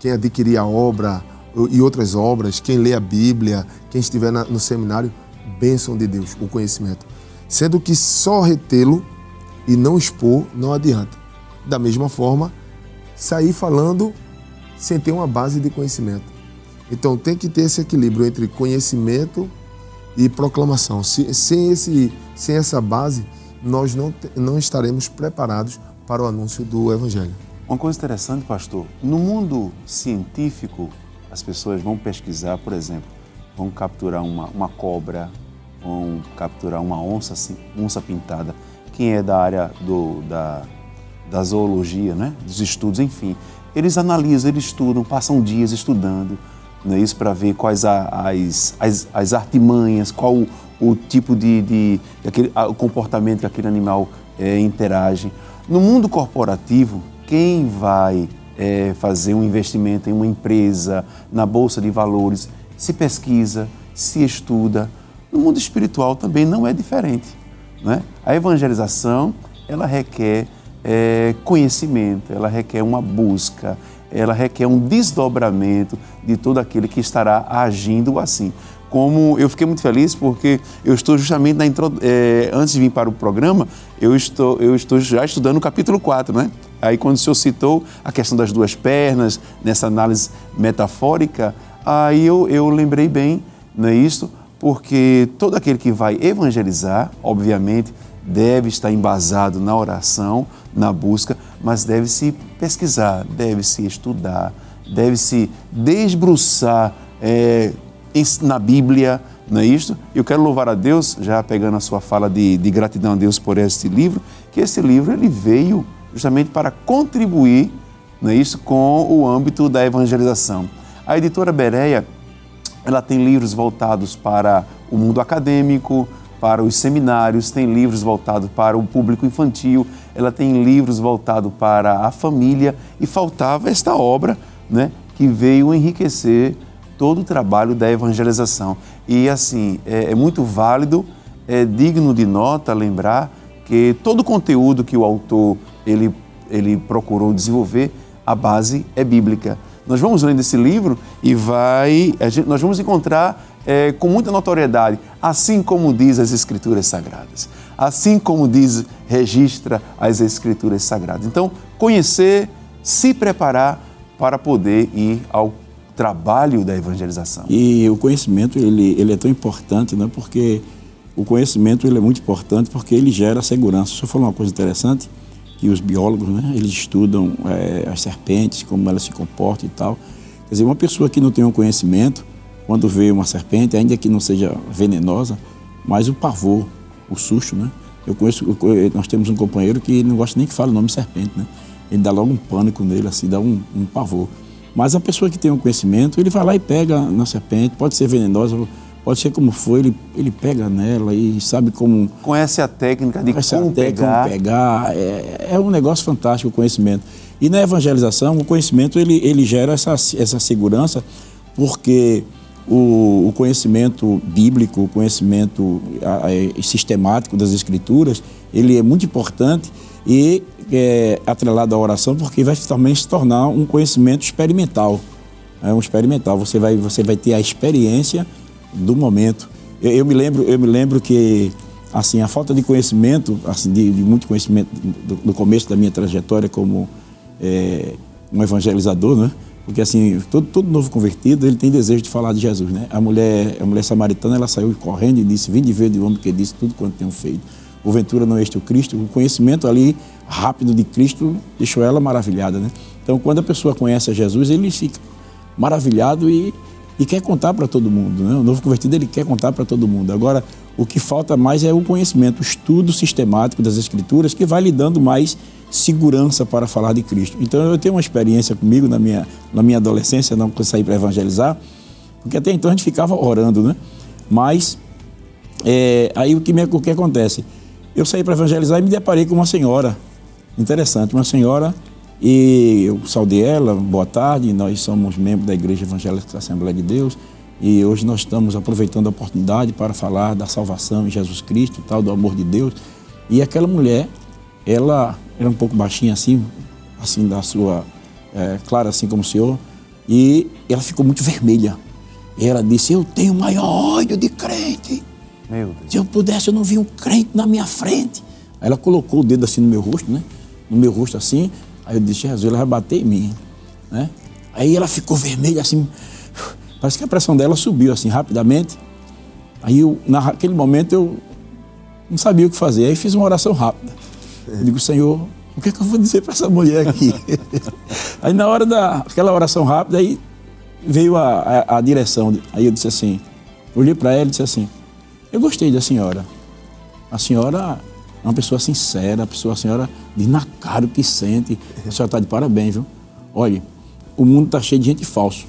quem adquirir a obra e outras obras, quem lê a Bíblia, quem estiver no seminário, bênção de Deus, o conhecimento. Sendo que só retê-lo e não expor não adianta. Da mesma forma, sair falando sem ter uma base de conhecimento. Então tem que ter esse equilíbrio entre conhecimento e proclamação. Sem essa base, nós não estaremos preparados para o anúncio do Evangelho. Uma coisa interessante, pastor, no mundo científico, as pessoas vão pesquisar, por exemplo, vão capturar uma cobra, vão capturar uma onça pintada. Quem é da área da zoologia, né? Dos estudos, enfim, eles analisam, eles estudam, passam dias estudando, não é isso, para ver quais as artimanhas, qual o tipo o comportamento que aquele animal interage. No mundo corporativo, quem vai fazer um investimento em uma empresa, na Bolsa de Valores, se pesquisa, se estuda. No mundo espiritual também não é diferente, né? A evangelização, ela requer conhecimento, ela requer uma busca, ela requer um desdobramento de todo aquele que estará agindo assim. Como eu fiquei muito feliz porque eu estou justamente antes de vir para o programa, eu estou já estudando o capítulo 4, né? Aí quando o senhor citou a questão das duas pernas, nessa análise metafórica, aí eu lembrei bem, não é isso? Porque todo aquele que vai evangelizar, obviamente, deve estar embasado na oração, na busca, mas deve-se pesquisar, deve-se estudar, deve-se desbruçar na Bíblia, não é isto? Eu quero louvar a Deus, já pegando a sua fala de gratidão a Deus por este livro, que esse livro ele veio justamente para contribuir, não é isso, com o âmbito da evangelização. A editora Berea, ela tem livros voltados para o mundo acadêmico, para os seminários, tem livros voltados para o público infantil, ela tem livros voltados para a família e faltava esta obra, né, que veio enriquecer todo o trabalho da evangelização. E assim, é muito válido, é digno de nota lembrar que todo o conteúdo que o autor ele procurou desenvolver, a base é bíblica. Nós vamos lendo esse livro e nós vamos encontrar com muita notoriedade, assim como diz as Escrituras Sagradas, assim como registra as Escrituras Sagradas. Então, conhecer, se preparar para poder ir ao trabalho da evangelização. E o conhecimento, ele é tão importante, né? Porque o conhecimento ele é muito importante porque ele gera segurança. O senhor falou uma coisa interessante, que os biólogos, né, eles estudam as serpentes, como elas se comportam e tal. Quer dizer, uma pessoa que não tem um conhecimento, quando vê uma serpente, ainda que não seja venenosa, mas o pavor, o susto, né? Nós temos um companheiro que não gosta nem que fale o nome serpente, né? Ele dá logo um pânico nele, assim, dá um pavor. Mas a pessoa que tem um conhecimento, ele vai lá e pega na serpente, pode ser venenosa, pode ser como for, ele pega nela e sabe como... Conhece a técnica de como pegar. É um negócio fantástico o conhecimento. E na evangelização, o conhecimento ele gera essa segurança, porque o conhecimento bíblico, o conhecimento sistemático das Escrituras, ele é muito importante e atrelado à oração, porque vai também se tornar um conhecimento experimental. É um experimental, você vai ter a experiência do momento. Eu me lembro que assim, a falta de conhecimento, assim, de muito conhecimento do começo da minha trajetória como um evangelizador, né? Porque assim, todo novo convertido, ele tem desejo de falar de Jesus, né? A mulher samaritana, ela saiu correndo e disse: vinde ver de homem que disse tudo quanto tenho feito. Porventura não é este o Cristo? O conhecimento ali rápido de Cristo deixou ela maravilhada, né? Então, quando a pessoa conhece a Jesus, ele fica maravilhado e quer contar para todo mundo, né? O novo convertido, ele quer contar para todo mundo. Agora, o que falta mais é o conhecimento, o estudo sistemático das Escrituras, que vai lhe dando mais segurança para falar de Cristo. Então, eu tenho uma experiência comigo na minha adolescência, não quando saí para evangelizar, porque até então a gente ficava orando, né? Mas, aí o que acontece? Eu saí para evangelizar e me deparei com uma senhora, interessante, uma senhora, e eu saudei ela: boa tarde, nós somos membros da Igreja Evangélica da Assembleia de Deus, e hoje nós estamos aproveitando a oportunidade para falar da salvação em Jesus Cristo, tal, do amor de Deus. E aquela mulher, ela era um pouco baixinha assim da sua, clara assim como o senhor, e ela ficou muito vermelha. E ela disse: eu tenho o maior ódio de crente. Meu Deus. Se eu pudesse, eu não via um crente na minha frente. Aí ela colocou o dedo assim no meu rosto, né? No meu rosto assim. Aí eu disse: Jesus, ela vai bater em mim, né? Aí ela ficou vermelha assim, parece que a pressão dela subiu assim rapidamente. Aí naquele momento eu não sabia o que fazer, aí fiz uma oração rápida. Eu digo: Senhor, o que é que eu vou dizer para essa mulher aqui? Aí na hora daquela oração rápida, aí veio a direção. Aí eu disse assim, olhei para ela e disse assim: eu gostei da senhora. A senhora é uma pessoa sincera, a senhora diz na cara o que sente. A senhora está de parabéns, viu? Olha, o mundo está cheio de gente falso.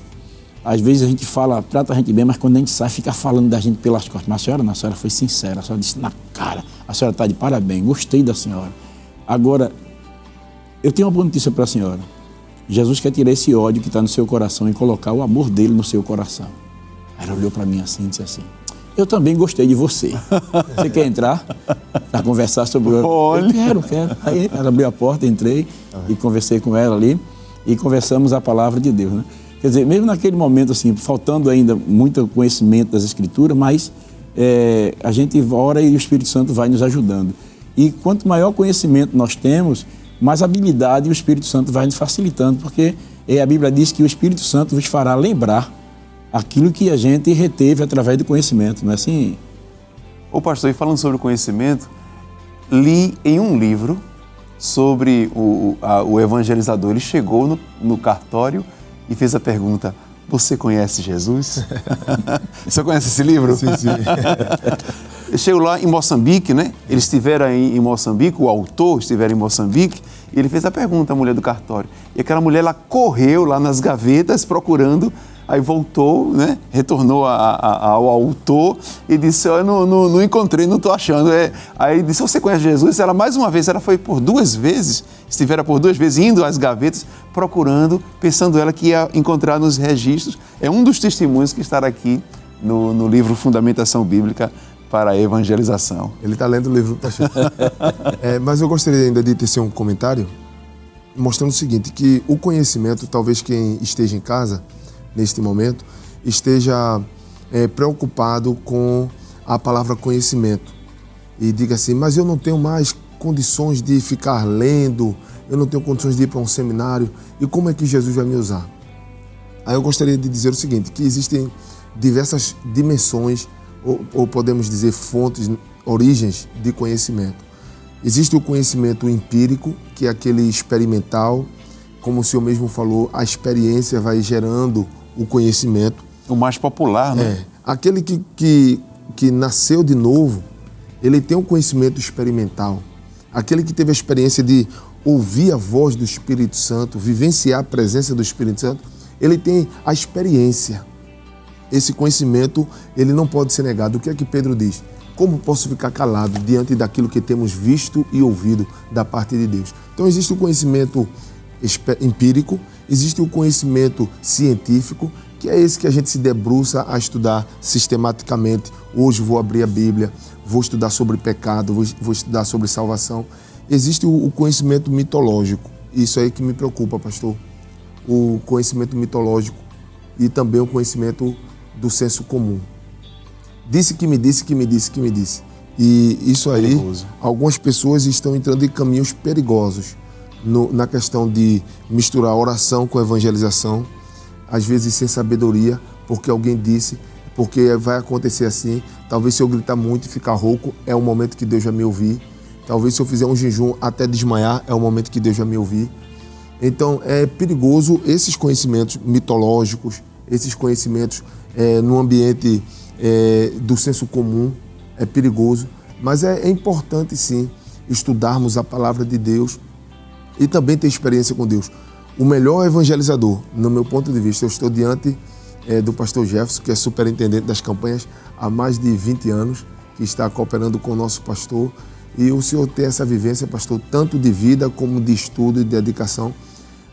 Às vezes a gente trata a gente bem, mas quando a gente sai, fica falando da gente pelas costas. Mas a senhora não, a senhora foi sincera, a senhora disse na cara. A senhora está de parabéns, gostei da senhora. Agora, eu tenho uma boa notícia para a senhora. Jesus quer tirar esse ódio que está no seu coração e colocar o amor dele no seu coração. Aí ela olhou para mim assim e disse assim: eu também gostei de você. Você quer entrar para conversar sobre o... Olha. Eu quero. Aí ela abriu a porta, entrei e conversei com ela ali e conversamos a palavra de Deus, né? Quer dizer, mesmo naquele momento, assim, faltando ainda muito conhecimento das Escrituras, mas a gente ora e o Espírito Santo vai nos ajudando. E quanto maior conhecimento nós temos, mais habilidade o Espírito Santo vai nos facilitando, porque a Bíblia diz que o Espírito Santo vos fará lembrar aquilo que a gente reteve através do conhecimento, não é assim? Ô pastor, e falando sobre o conhecimento, li em um livro sobre o evangelizador. Ele chegou no cartório e fez a pergunta: você conhece Jesus? Você conhece esse livro? Sim, sim. Chegou lá em Moçambique, né? Eles estiveram em Moçambique, o autor estiver em Moçambique, e ele fez a pergunta à mulher do cartório. E aquela mulher, ela correu lá nas gavetas procurando. Aí voltou, né? Retornou ao autor e disse: eu não encontrei, não estou achando. Aí disse: você conhece Jesus? Ela, mais uma vez, ela foi por 2 vezes, estivera por 2 vezes indo às gavetas, procurando, pensando ela que ia encontrar nos registros. É um dos testemunhos que está aqui no livro Fundamentação Bíblica para a Evangelização. Ele está lendo o livro, pastor. Mas eu gostaria ainda de tecer um comentário mostrando o seguinte, que o conhecimento, talvez quem esteja em casa neste momento, esteja preocupado com a palavra conhecimento e diga assim: mas eu não tenho mais condições de ficar lendo, eu não tenho condições de ir para um seminário, e como é que Jesus vai me usar? Aí eu gostaria de dizer o seguinte, que existem diversas dimensões, ou podemos dizer fontes, origens de conhecimento. Existe o conhecimento empírico, que é aquele experimental, como o senhor mesmo falou, a experiência vai gerando o conhecimento. O mais popular, né? Aquele que nasceu de novo, ele tem um conhecimento experimental. Aquele que teve a experiência de ouvir a voz do Espírito Santo, vivenciar a presença do Espírito Santo, ele tem a experiência. esse conhecimento, ele não pode ser negado. O que é que Pedro diz? Como posso ficar calado diante daquilo que temos visto e ouvido da parte de Deus? Então existe o conhecimento empírico, existe o conhecimento científico, que é esse que a gente se debruça a estudar sistematicamente. Hoje vou abrir a Bíblia, vou estudar sobre pecado, vou estudar sobre salvação. Existe o conhecimento mitológico, isso aí que me preocupa, pastor. O conhecimento mitológico e também o conhecimento do senso comum. Disse que me disse, que me disse, que me disse. E isso aí, perigoso. Algumas pessoas estão entrando em caminhos perigosos na questão de misturar oração com evangelização, às vezes sem sabedoria, porque alguém disse, porque vai acontecer assim. Talvez se eu gritar muito e ficar rouco, é o momento que Deus vai me ouvir. Talvez se eu fizer um jejum até desmaiar, é o momento que Deus vai me ouvir. Então é perigoso esses conhecimentos mitológicos, esses conhecimentos no ambiente do senso comum, é perigoso. Mas é importante sim estudarmos a palavra de Deus e também ter experiência com Deus. O melhor evangelizador, no meu ponto de vista, eu estou diante do pastor Jefferson, que é superintendente das campanhas há mais de 20 anos, que está cooperando com o nosso pastor. E o senhor tem essa vivência, pastor, tanto de vida como de estudo e de dedicação.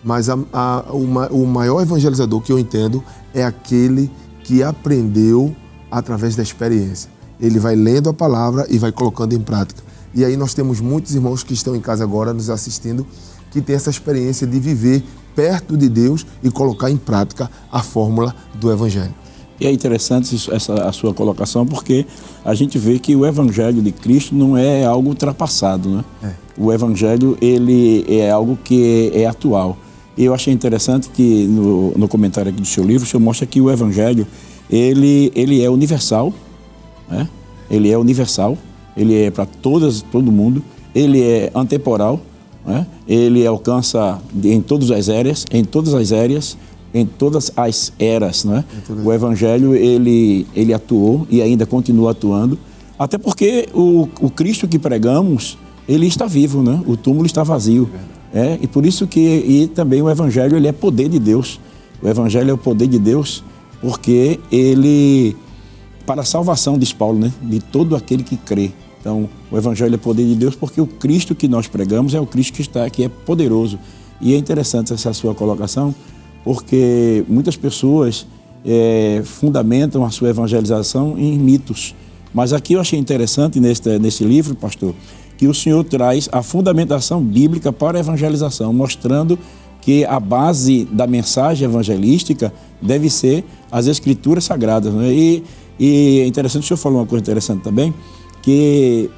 Mas o maior evangelizador que eu entendo é aquele que aprendeu através da experiência. Ele vai lendo a palavra e vai colocando em prática. E aí nós temos muitos irmãos que estão em casa agora nos assistindo, que têm essa experiência de viver perto de Deus e colocar em prática a fórmula do Evangelho. E é interessante a sua colocação, porque a gente vê que o Evangelho de Cristo não é algo ultrapassado, né? O Evangelho, ele é algo que é atual. E eu achei interessante que no comentário aqui do seu livro, o senhor mostra que o Evangelho, ele é universal, né? Ele é universal, ele é para todo mundo, ele é atemporal, né? Ele alcança em todas as eras, em todas as eras, né? O Evangelho, ele atuou e ainda continua atuando, até porque o Cristo que pregamos, ele está vivo, né? O túmulo está vazio. E por isso que também o Evangelho, ele é poder de Deus. O Evangelho é o poder de Deus, porque ele, para a salvação, diz Paulo, né? De todo aquele que crê. Então, o Evangelho é poder de Deus, porque o Cristo que nós pregamos é o Cristo que é poderoso. E é interessante essa sua colocação, porque muitas pessoas fundamentam a sua evangelização em mitos. Mas aqui eu achei interessante nesse livro, pastor, que o senhor traz a fundamentação bíblica para a evangelização, mostrando que a base da mensagem evangelística deve ser as Escrituras Sagradas, né? E é interessante, o senhor falou uma coisa interessante também, que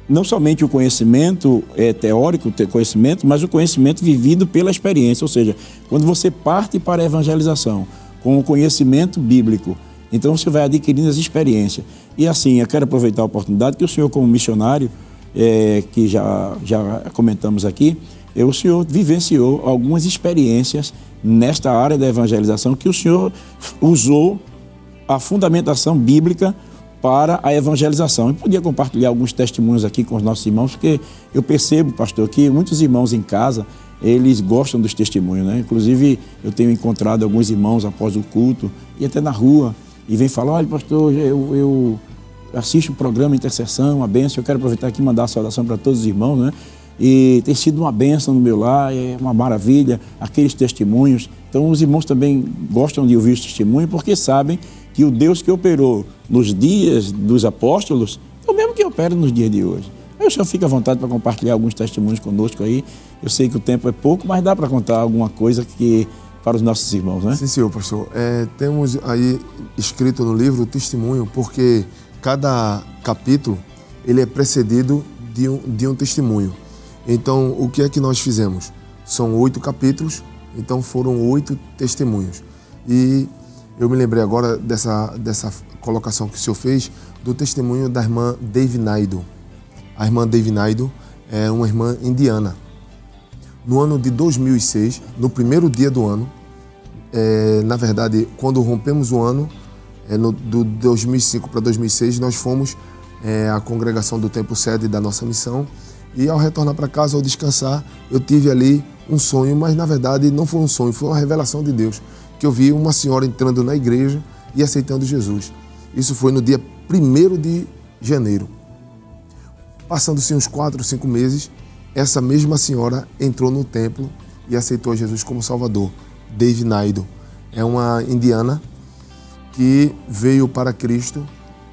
não somente o conhecimento teórico, conhecimento, mas o conhecimento vivido pela experiência. Ou seja, quando você parte para a evangelização com o conhecimento bíblico, então você vai adquirindo as experiências. E assim, eu quero aproveitar a oportunidade que o senhor, como missionário, que já comentamos aqui, o senhor vivenciou algumas experiências nesta área da evangelização, que o senhor usou a fundamentação bíblica para a evangelização. Eu podia compartilhar alguns testemunhos aqui com os nossos irmãos, porque eu percebo, pastor, que muitos irmãos em casa, eles gostam dos testemunhos, né? Inclusive, eu tenho encontrado alguns irmãos após o culto e até na rua, e vem falar: olha, pastor, eu assisto o programa Intercessão, uma bênção, eu quero aproveitar aqui e mandar a saudação para todos os irmãos, né? E tem sido uma bênção no meu lar, é uma maravilha, aqueles testemunhos. Então, os irmãos também gostam de ouvir os testemunhos, porque sabem que o Deus que operou nos dias dos apóstolos é o mesmo que opera nos dias de hoje. Aí o senhor fica à vontade para compartilhar alguns testemunhos conosco aí. Eu sei que o tempo é pouco, mas dá para contar alguma coisa para os nossos irmãos, né? Sim, senhor, pastor. Temos aí escrito no livro o testemunho, porque cada capítulo ele é precedido de um testemunho. Então, o que é que nós fizemos? São 8 capítulos, então foram 8 testemunhos. E eu me lembrei agora dessa colocação que o senhor fez, do testemunho da irmã Dave Naido. A irmã Dave Naido é uma irmã indiana. No ano de 2006, no primeiro dia do ano, na verdade, quando rompemos o ano, do 2005 para 2006, nós fomos à congregação do Templo Sede da nossa missão. E ao retornar para casa, ao descansar, eu tive ali um sonho, mas na verdade não foi um sonho, foi uma revelação de Deus, que eu vi uma senhora entrando na igreja e aceitando Jesus. Isso foi no dia 1º de janeiro. Passando-se uns 4, 5 meses, essa mesma senhora entrou no templo e aceitou Jesus como Salvador. Dave Naido é uma indiana que veio para Cristo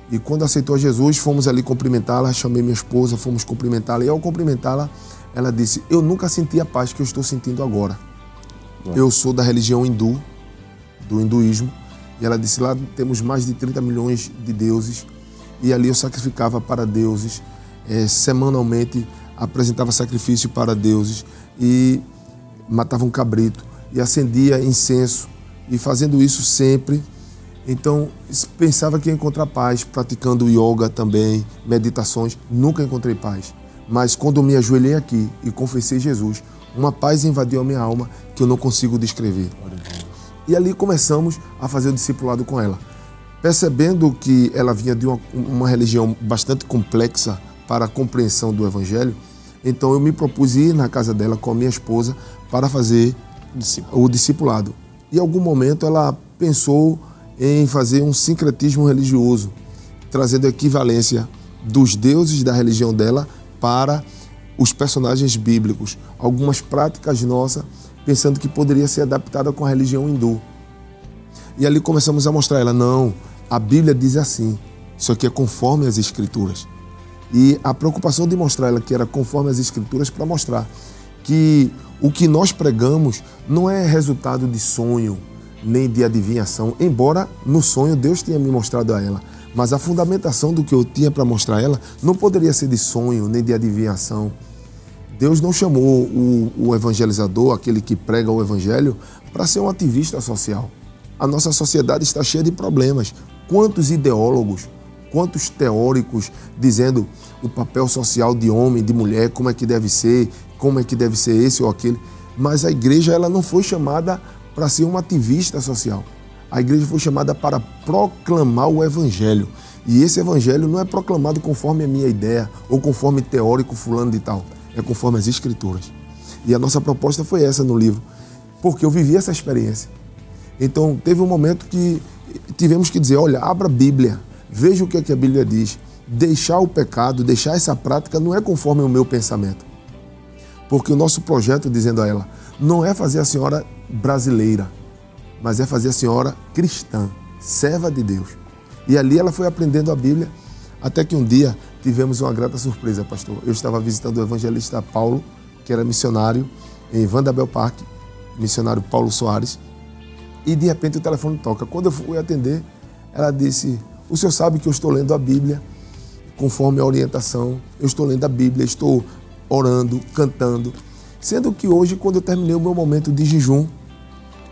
e quando aceitou Jesus, fomos ali cumprimentá-la, chamei minha esposa, fomos cumprimentá-la e ao cumprimentá-la, ela disse, eu nunca senti a paz que eu estou sentindo agora. Eu sou da religião hindu, do hinduísmo, e ela disse, lá temos mais de 30 milhões de deuses e ali eu sacrificava para deuses, semanalmente apresentava sacrifício para deuses e matava um cabrito e acendia incenso e fazendo isso sempre. Então, pensava que ia encontrar paz, praticando yoga também, meditações, nunca encontrei paz. Mas quando eu me ajoelhei aqui e confessei Jesus, uma paz invadiu a minha alma que eu não consigo descrever. E ali começamos a fazer o discipulado com ela. Percebendo que ela vinha de uma religião bastante complexa para a compreensão do Evangelho, então eu me propus ir na casa dela com a minha esposa para fazer o discipulado. E em algum momento ela pensou em fazer um sincretismo religioso, trazendo a equivalência dos deuses da religião dela para os personagens bíblicos, algumas práticas nossas, pensando que poderia ser adaptada com a religião hindu. E ali começamos a mostrar a ela, não, a Bíblia diz assim, isso aqui é conforme as Escrituras. E a preocupação de mostrar a ela que era conforme as Escrituras para mostrar que o que nós pregamos não é resultado de sonho, nem de adivinhação, embora no sonho Deus tenha me mostrado a ela. Mas a fundamentação do que eu tinha para mostrar a ela não poderia ser de sonho, nem de adivinhação. Deus não chamou o evangelizador, aquele que prega o evangelho, para ser um ativista social. A nossa sociedade está cheia de problemas. Quantos ideólogos, quantos teóricos dizendo o papel social de homem, de mulher, como é que deve ser esse ou aquele. Mas a igreja ela não foi chamada para ser uma ativista social. A igreja foi chamada para proclamar o evangelho. E esse evangelho não é proclamado conforme a minha ideia ou conforme teórico fulano de tal. É conforme as Escrituras. E a nossa proposta foi essa no livro, porque eu vivi essa experiência. Então, teve um momento que tivemos que dizer, olha, abra a Bíblia, veja o que a Bíblia diz. Deixar o pecado, deixar essa prática não é conforme o meu pensamento. Porque o nosso projeto, dizendo a ela, não é fazer a senhora brasileira, mas é fazer a senhora cristã, serva de Deus. E ali ela foi aprendendo a Bíblia, até que um dia tivemos uma grata surpresa, pastor. Eu estava visitando o evangelista Paulo, que era missionário em Vanderbilt Park, missionário Paulo Soares, e de repente o telefone toca. Quando eu fui atender, ela disse, o senhor sabe que eu estou lendo a Bíblia, conforme a orientação, eu estou lendo a Bíblia, estou orando, cantando. Sendo que hoje, quando eu terminei o meu momento de jejum,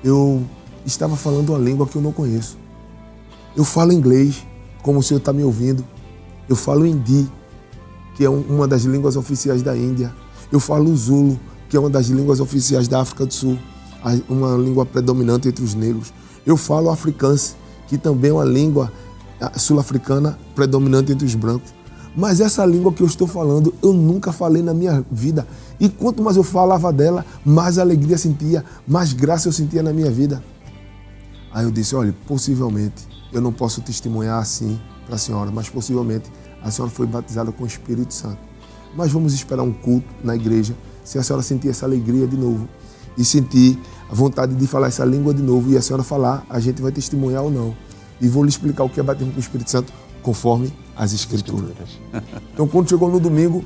eu estava falando uma língua que eu não conheço. Eu falo inglês, como o senhor está me ouvindo. Eu falo hindi, que é uma das línguas oficiais da Índia. Eu falo Zulu, que é uma das línguas oficiais da África do Sul, uma língua predominante entre os negros. Eu falo afrikaans, que também é uma língua sul-africana predominante entre os brancos. Mas essa língua que eu estou falando, eu nunca falei na minha vida. E quanto mais eu falava dela, mais alegria sentia, mais graça eu sentia na minha vida. Aí eu disse, olha, possivelmente, eu não posso testemunhar assim para a senhora, mas possivelmente a senhora foi batizada com o Espírito Santo. Mas vamos esperar um culto na igreja, se a senhora sentir essa alegria de novo e sentir a vontade de falar essa língua de novo e a senhora falar, a gente vai testemunhar ou não. E vou lhe explicar o que é batismo com o Espírito Santo conforme as Escrituras. Então, quando chegou no domingo,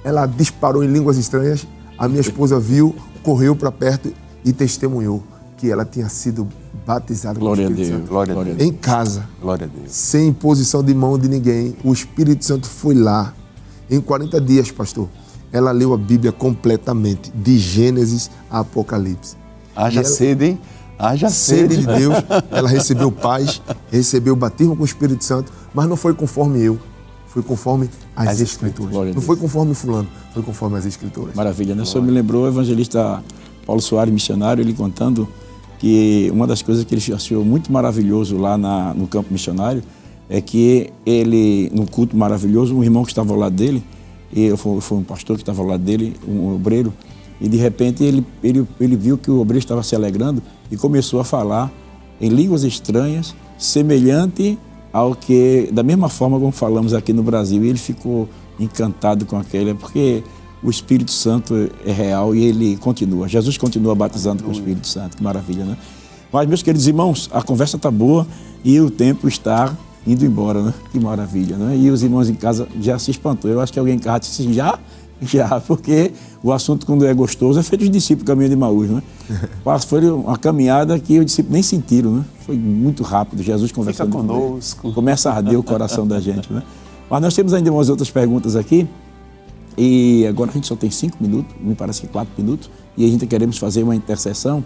ela disparou em línguas estranhas, a minha esposa viu, correu para perto e testemunhou que ela tinha sido batizada com o Espírito Santo. Glória a Deus. Em casa, Glória a Deus. sem imposição de mão de ninguém. O Espírito Santo foi lá. Em 40 dias, pastor, ela leu a Bíblia completamente, de Gênesis a Apocalipse. Haja sede, hein? Haja Sede sede. de Deus, ela recebeu paz, recebeu o batismo com o Espírito Santo, mas não foi conforme eu, foi conforme as Escrituras. Não foi conforme fulano, foi conforme as Escrituras. Maravilha, né? O senhor me lembrou o evangelista Paulo Soares, missionário, ele contando que uma das coisas que ele achou muito maravilhoso lá no campo missionário é que ele, no culto maravilhoso, um irmão que estava ao lado dele, foi um pastor que estava ao lado dele, um obreiro, e de repente ele viu que o obreiro estava se alegrando e começou a falar em línguas estranhas, semelhante ao que, da mesma forma como falamos aqui no Brasil. E ele ficou encantado com aquele, porque o Espírito Santo é real e ele continua. Jesus continua batizando com o Espírito Santo. Que maravilha, né? Mas, meus queridos irmãos, a conversa está boa e o tempo está indo embora, né? Que maravilha, né? E os irmãos em casa já se espantou. Eu acho que alguém em casa disse assim, já, porque o assunto, quando é gostoso, é feito os discípulos do caminho de Emaús, né? Foi uma caminhada que os discípulos nem sentiram, né? Foi muito rápido, Jesus conversando conosco. Começa a arder o coração da gente, né? Mas nós temos ainda umas outras perguntas aqui, e agora a gente só tem 5 minutos, me parece que 4 minutos, e a gente queremos fazer uma intercessão.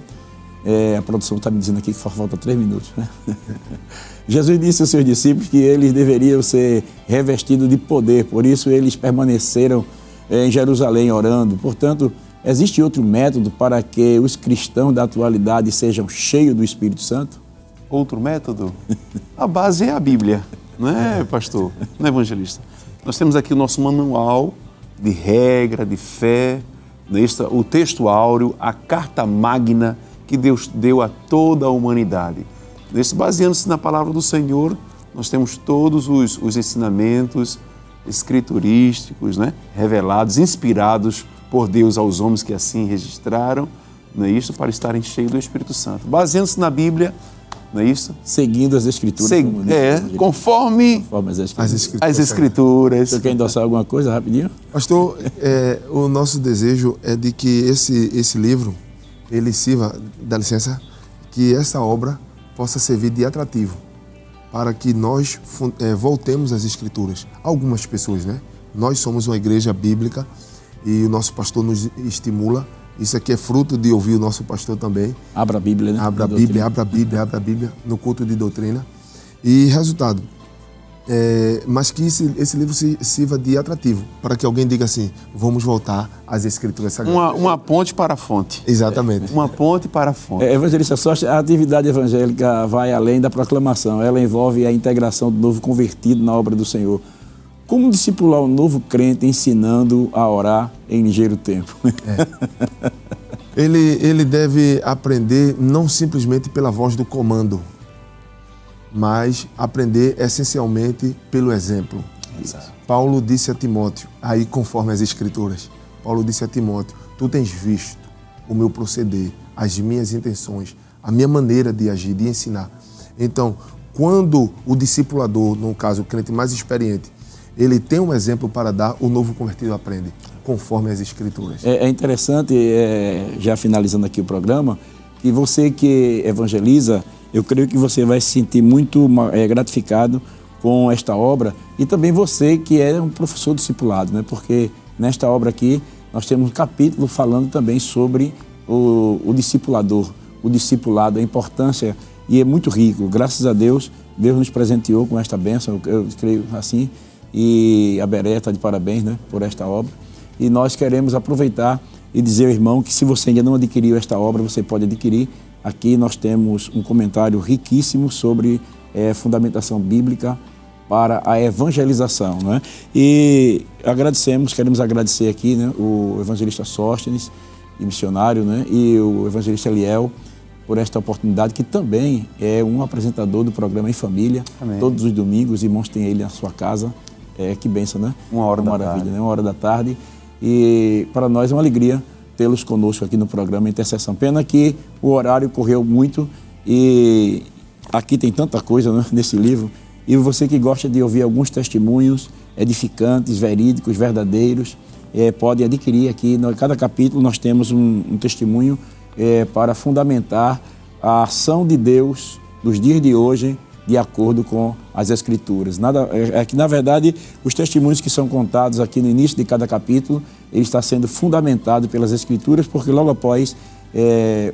A produção está me dizendo aqui que falta 3 minutos, né? Jesus disse aos seus discípulos que eles deveriam ser revestidos de poder, por isso eles permaneceram em Jerusalém orando. Portanto, existe outro método para que os cristãos da atualidade sejam cheios do Espírito Santo? Outro método? A base é a Bíblia, não é, pastor? Não é, evangelista? Nós temos aqui o nosso manual de regra, de fé, o texto áureo, a carta magna que Deus deu a toda a humanidade. Baseando-se na palavra do Senhor, nós temos todos os ensinamentos escriturísticos, né? Revelados, inspirados por Deus aos homens que assim registraram, não é isso? Para estarem cheios do Espírito Santo. Baseando-se na Bíblia, não é isso? Seguindo as Escrituras. Conforme as Escrituras. Você quer endossar alguma coisa rapidinho? Pastor, o nosso desejo é de que esse livro, ele sirva, dá licença, que essa obra possa servir de atrativo para que nós voltemos às Escrituras. Algumas pessoas, né? Nós somos uma igreja bíblica e o nosso pastor nos estimula. Isso aqui é fruto de ouvir o nosso pastor também. Abra a Bíblia, né? Abra a Bíblia no culto de doutrina. E resultado, mas que esse livro sirva de atrativo, para que alguém diga assim, vamos voltar às Escrituras Sagradas. Uma ponte para a fonte. Exatamente. Uma ponte para a fonte. Evangelista Sosta, a atividade evangélica vai além da proclamação, ela envolve a integração do novo convertido na obra do Senhor. Como discipular um novo crente ensinando a orar em ligeiro tempo? Ele deve aprender não simplesmente pela voz do comando, mas aprender essencialmente pelo exemplo. Exato. Paulo disse a Timóteo, aí conforme as Escrituras, Paulo disse a Timóteo, tu tens visto o meu proceder, as minhas intenções, a minha maneira de agir, de ensinar. Então, quando o discipulador, no caso o crente mais experiente, ele tem um exemplo para dar, o novo convertido aprende, conforme as Escrituras. É interessante, já finalizando aqui o programa, que você que evangeliza, eu creio que você vai se sentir muito gratificado com esta obra, e também você que é um professor discipulado, né? Porque nesta obra aqui nós temos um capítulo falando também sobre o discipulador, o discipulado, a importância, e é muito rico. Graças a Deus, Deus nos presenteou com esta bênção, eu creio assim, e a Beré está de parabéns, né, por esta obra. E nós queremos aproveitar e dizer ao irmão que se você ainda não adquiriu esta obra, você pode adquirir. Aqui nós temos um comentário riquíssimo sobre fundamentação bíblica para a evangelização, né? E queremos agradecer aqui, né, o evangelista Sóstenes, e missionário, né, e o evangelista Eliel, por esta oportunidade, que também é um apresentador do programa Em Família. Amém. Todos os domingos, irmãos têm ele na sua casa. Que bênção, né? 1h da tarde. Né? 1h da tarde. E para nós é uma alegria tê-los conosco aqui no programa Intercessão. Pena que o horário correu muito e aqui tem tanta coisa, né, nesse livro. E você que gosta de ouvir alguns testemunhos edificantes, verídicos, verdadeiros, pode adquirir aqui. Em cada capítulo nós temos um testemunho para fundamentar a ação de Deus nos dias de hoje, de acordo com as Escrituras. Que, na verdade, os testemunhos que são contados aqui no início de cada capítulo, ele está sendo fundamentado pelas Escrituras, porque logo após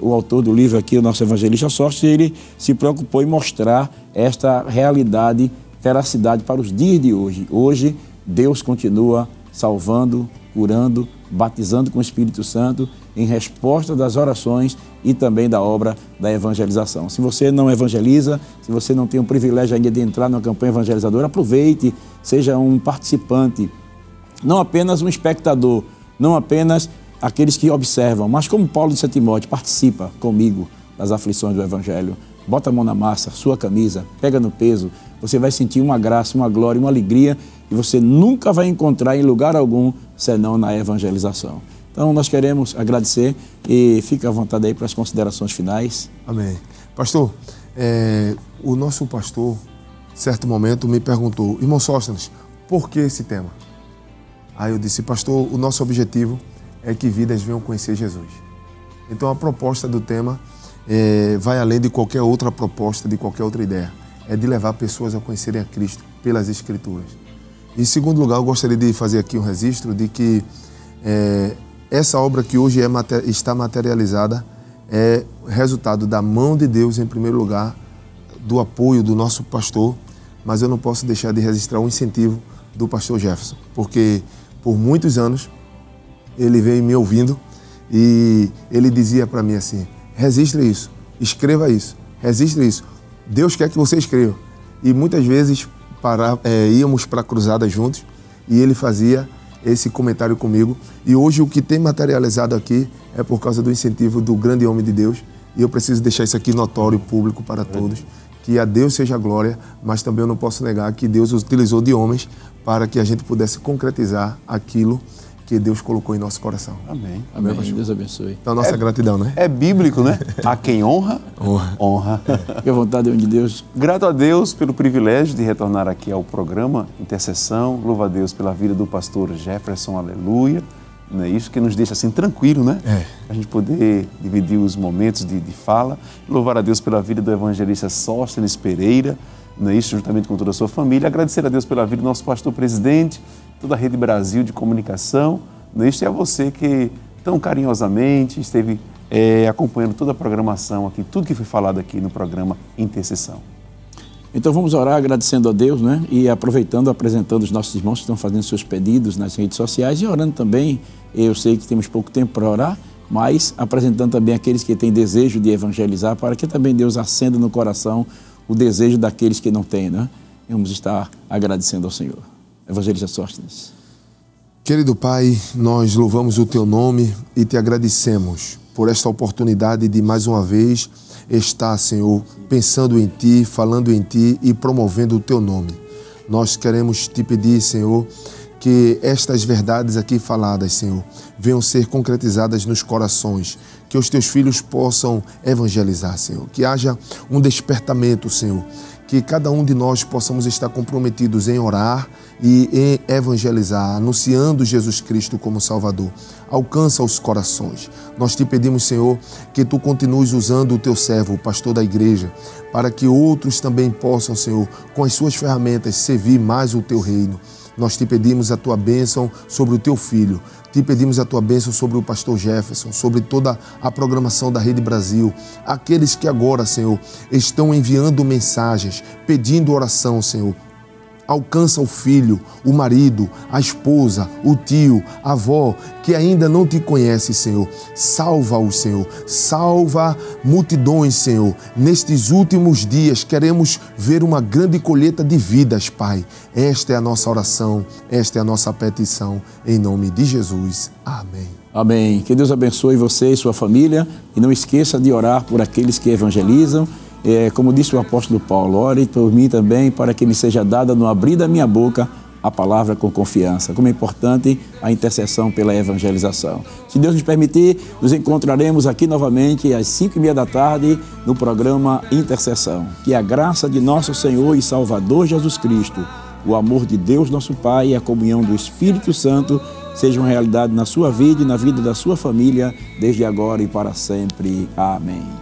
o autor do livro aqui, o nosso evangelista Sóstenes, ele se preocupou em mostrar esta realidade, veracidade para os dias de hoje. Hoje, Deus continua salvando, curando, batizando com o Espírito Santo em resposta das orações e também da obra da evangelização. Se você não evangeliza, se você não tem o privilégio ainda de entrar numa campanha evangelizadora, aproveite, seja um participante, não apenas um espectador, não apenas aqueles que observam, mas como Paulo disse a Timóteo, participa comigo das aflições do Evangelho. bota a mão na massa, sua camisa, pega no peso, você vai sentir uma graça, uma glória, uma alegria que você nunca vai encontrar em lugar algum, senão na evangelização. Então, nós queremos agradecer e fica à vontade aí para as considerações finais. Amém. Pastor, o nosso pastor, certo momento, me perguntou, irmão Sóstenes, por que esse tema? Aí eu disse, pastor, o nosso objetivo é que vidas venham conhecer Jesus. Então, a proposta do tema vai além de qualquer outra proposta, de qualquer outra ideia. É de levar pessoas a conhecerem a Cristo pelas Escrituras. Em segundo lugar, eu gostaria de fazer aqui um registro de que essa obra que hoje está materializada é resultado da mão de Deus, em primeiro lugar, do apoio do nosso pastor, mas eu não posso deixar de registrar o incentivo do pastor Jefferson, porque por muitos anos ele veio me ouvindo e ele dizia para mim assim, registre isso, escreva isso, registre isso, Deus quer que você escreva. E muitas vezes íamos para a cruzada juntos e ele fazia esse comentário comigo. E hoje o que tem materializado aqui é por causa do incentivo do grande homem de Deus. E eu preciso deixar isso aqui notório, público para todos. Que a Deus seja a glória, mas também eu não posso negar que Deus utilizou de homens para que a gente pudesse concretizar aquilo que Deus colocou em nosso coração. Amém. Amém. Deus abençoe. Então, nossa gratidão, né? É bíblico, né? A quem honra, honra. Fique à vontade de Deus. Grato a Deus pelo privilégio de retornar aqui ao programa Intercessão. Louvo a Deus pela vida do pastor Jefferson, aleluia. Não é isso que nos deixa assim tranquilo, né? A gente poder dividir os momentos de fala. Louvar a Deus pela vida do evangelista Sóstenes Pereira, não é isso, juntamente com toda a sua família. Agradecer a Deus pela vida do nosso pastor presidente, toda a Rede Brasil de comunicação, não é isso? E a você que tão carinhosamente esteve acompanhando toda a programação aqui, tudo que foi falado aqui no programa Intercessão. Então vamos orar agradecendo a Deus, né? E apresentando os nossos irmãos que estão fazendo seus pedidos nas redes sociais e orando também. Eu sei que temos pouco tempo para orar, mas apresentando também aqueles que têm desejo de evangelizar, para que também Deus acenda no coração o desejo daqueles que não têm, né? Vamos estar agradecendo ao Senhor. Evangelista Sóstenes. Querido Pai, nós louvamos o Teu nome e Te agradecemos por esta oportunidade de mais uma vez estar, Senhor, pensando em Ti, falando em Ti e promovendo o Teu nome. Nós queremos Te pedir, Senhor, que estas verdades aqui faladas, Senhor, venham ser concretizadas nos corações, que os Teus filhos possam evangelizar, Senhor, que haja um despertamento, Senhor, que cada um de nós possamos estar comprometidos em orar e em evangelizar, anunciando Jesus Cristo como Salvador. Alcança os corações. Nós te pedimos, Senhor, que Tu continues usando o Teu servo, o pastor da igreja, para que outros também possam, Senhor, com as suas ferramentas, servir mais o Teu reino. Nós te pedimos a Tua bênção sobre o Teu Filho. Te pedimos a Tua bênção sobre o pastor Jefferson, sobre toda a programação da Rede Brasil. Aqueles que agora, Senhor, estão enviando mensagens, pedindo oração, Senhor. Alcança o filho, o marido, a esposa, o tio, a avó, que ainda não Te conhece, Senhor. Salva-os, Senhor. Salva multidões, Senhor. Nestes últimos dias queremos ver uma grande colheita de vidas, Pai. Esta é a nossa oração, esta é a nossa petição. Em nome de Jesus. Amém. Amém. Que Deus abençoe você e sua família. E não esqueça de orar por aqueles que evangelizam. Como disse o apóstolo Paulo, ore por mim também, para que me seja dada no abrir da minha boca a palavra com confiança. Como é importante a intercessão pela evangelização. Se Deus nos permitir, nos encontraremos aqui novamente às 5h30 da tarde no programa Intercessão. Que a graça de nosso Senhor e Salvador Jesus Cristo, o amor de Deus nosso Pai e a comunhão do Espírito Santo sejam realidade na sua vida e na vida da sua família, desde agora e para sempre. Amém.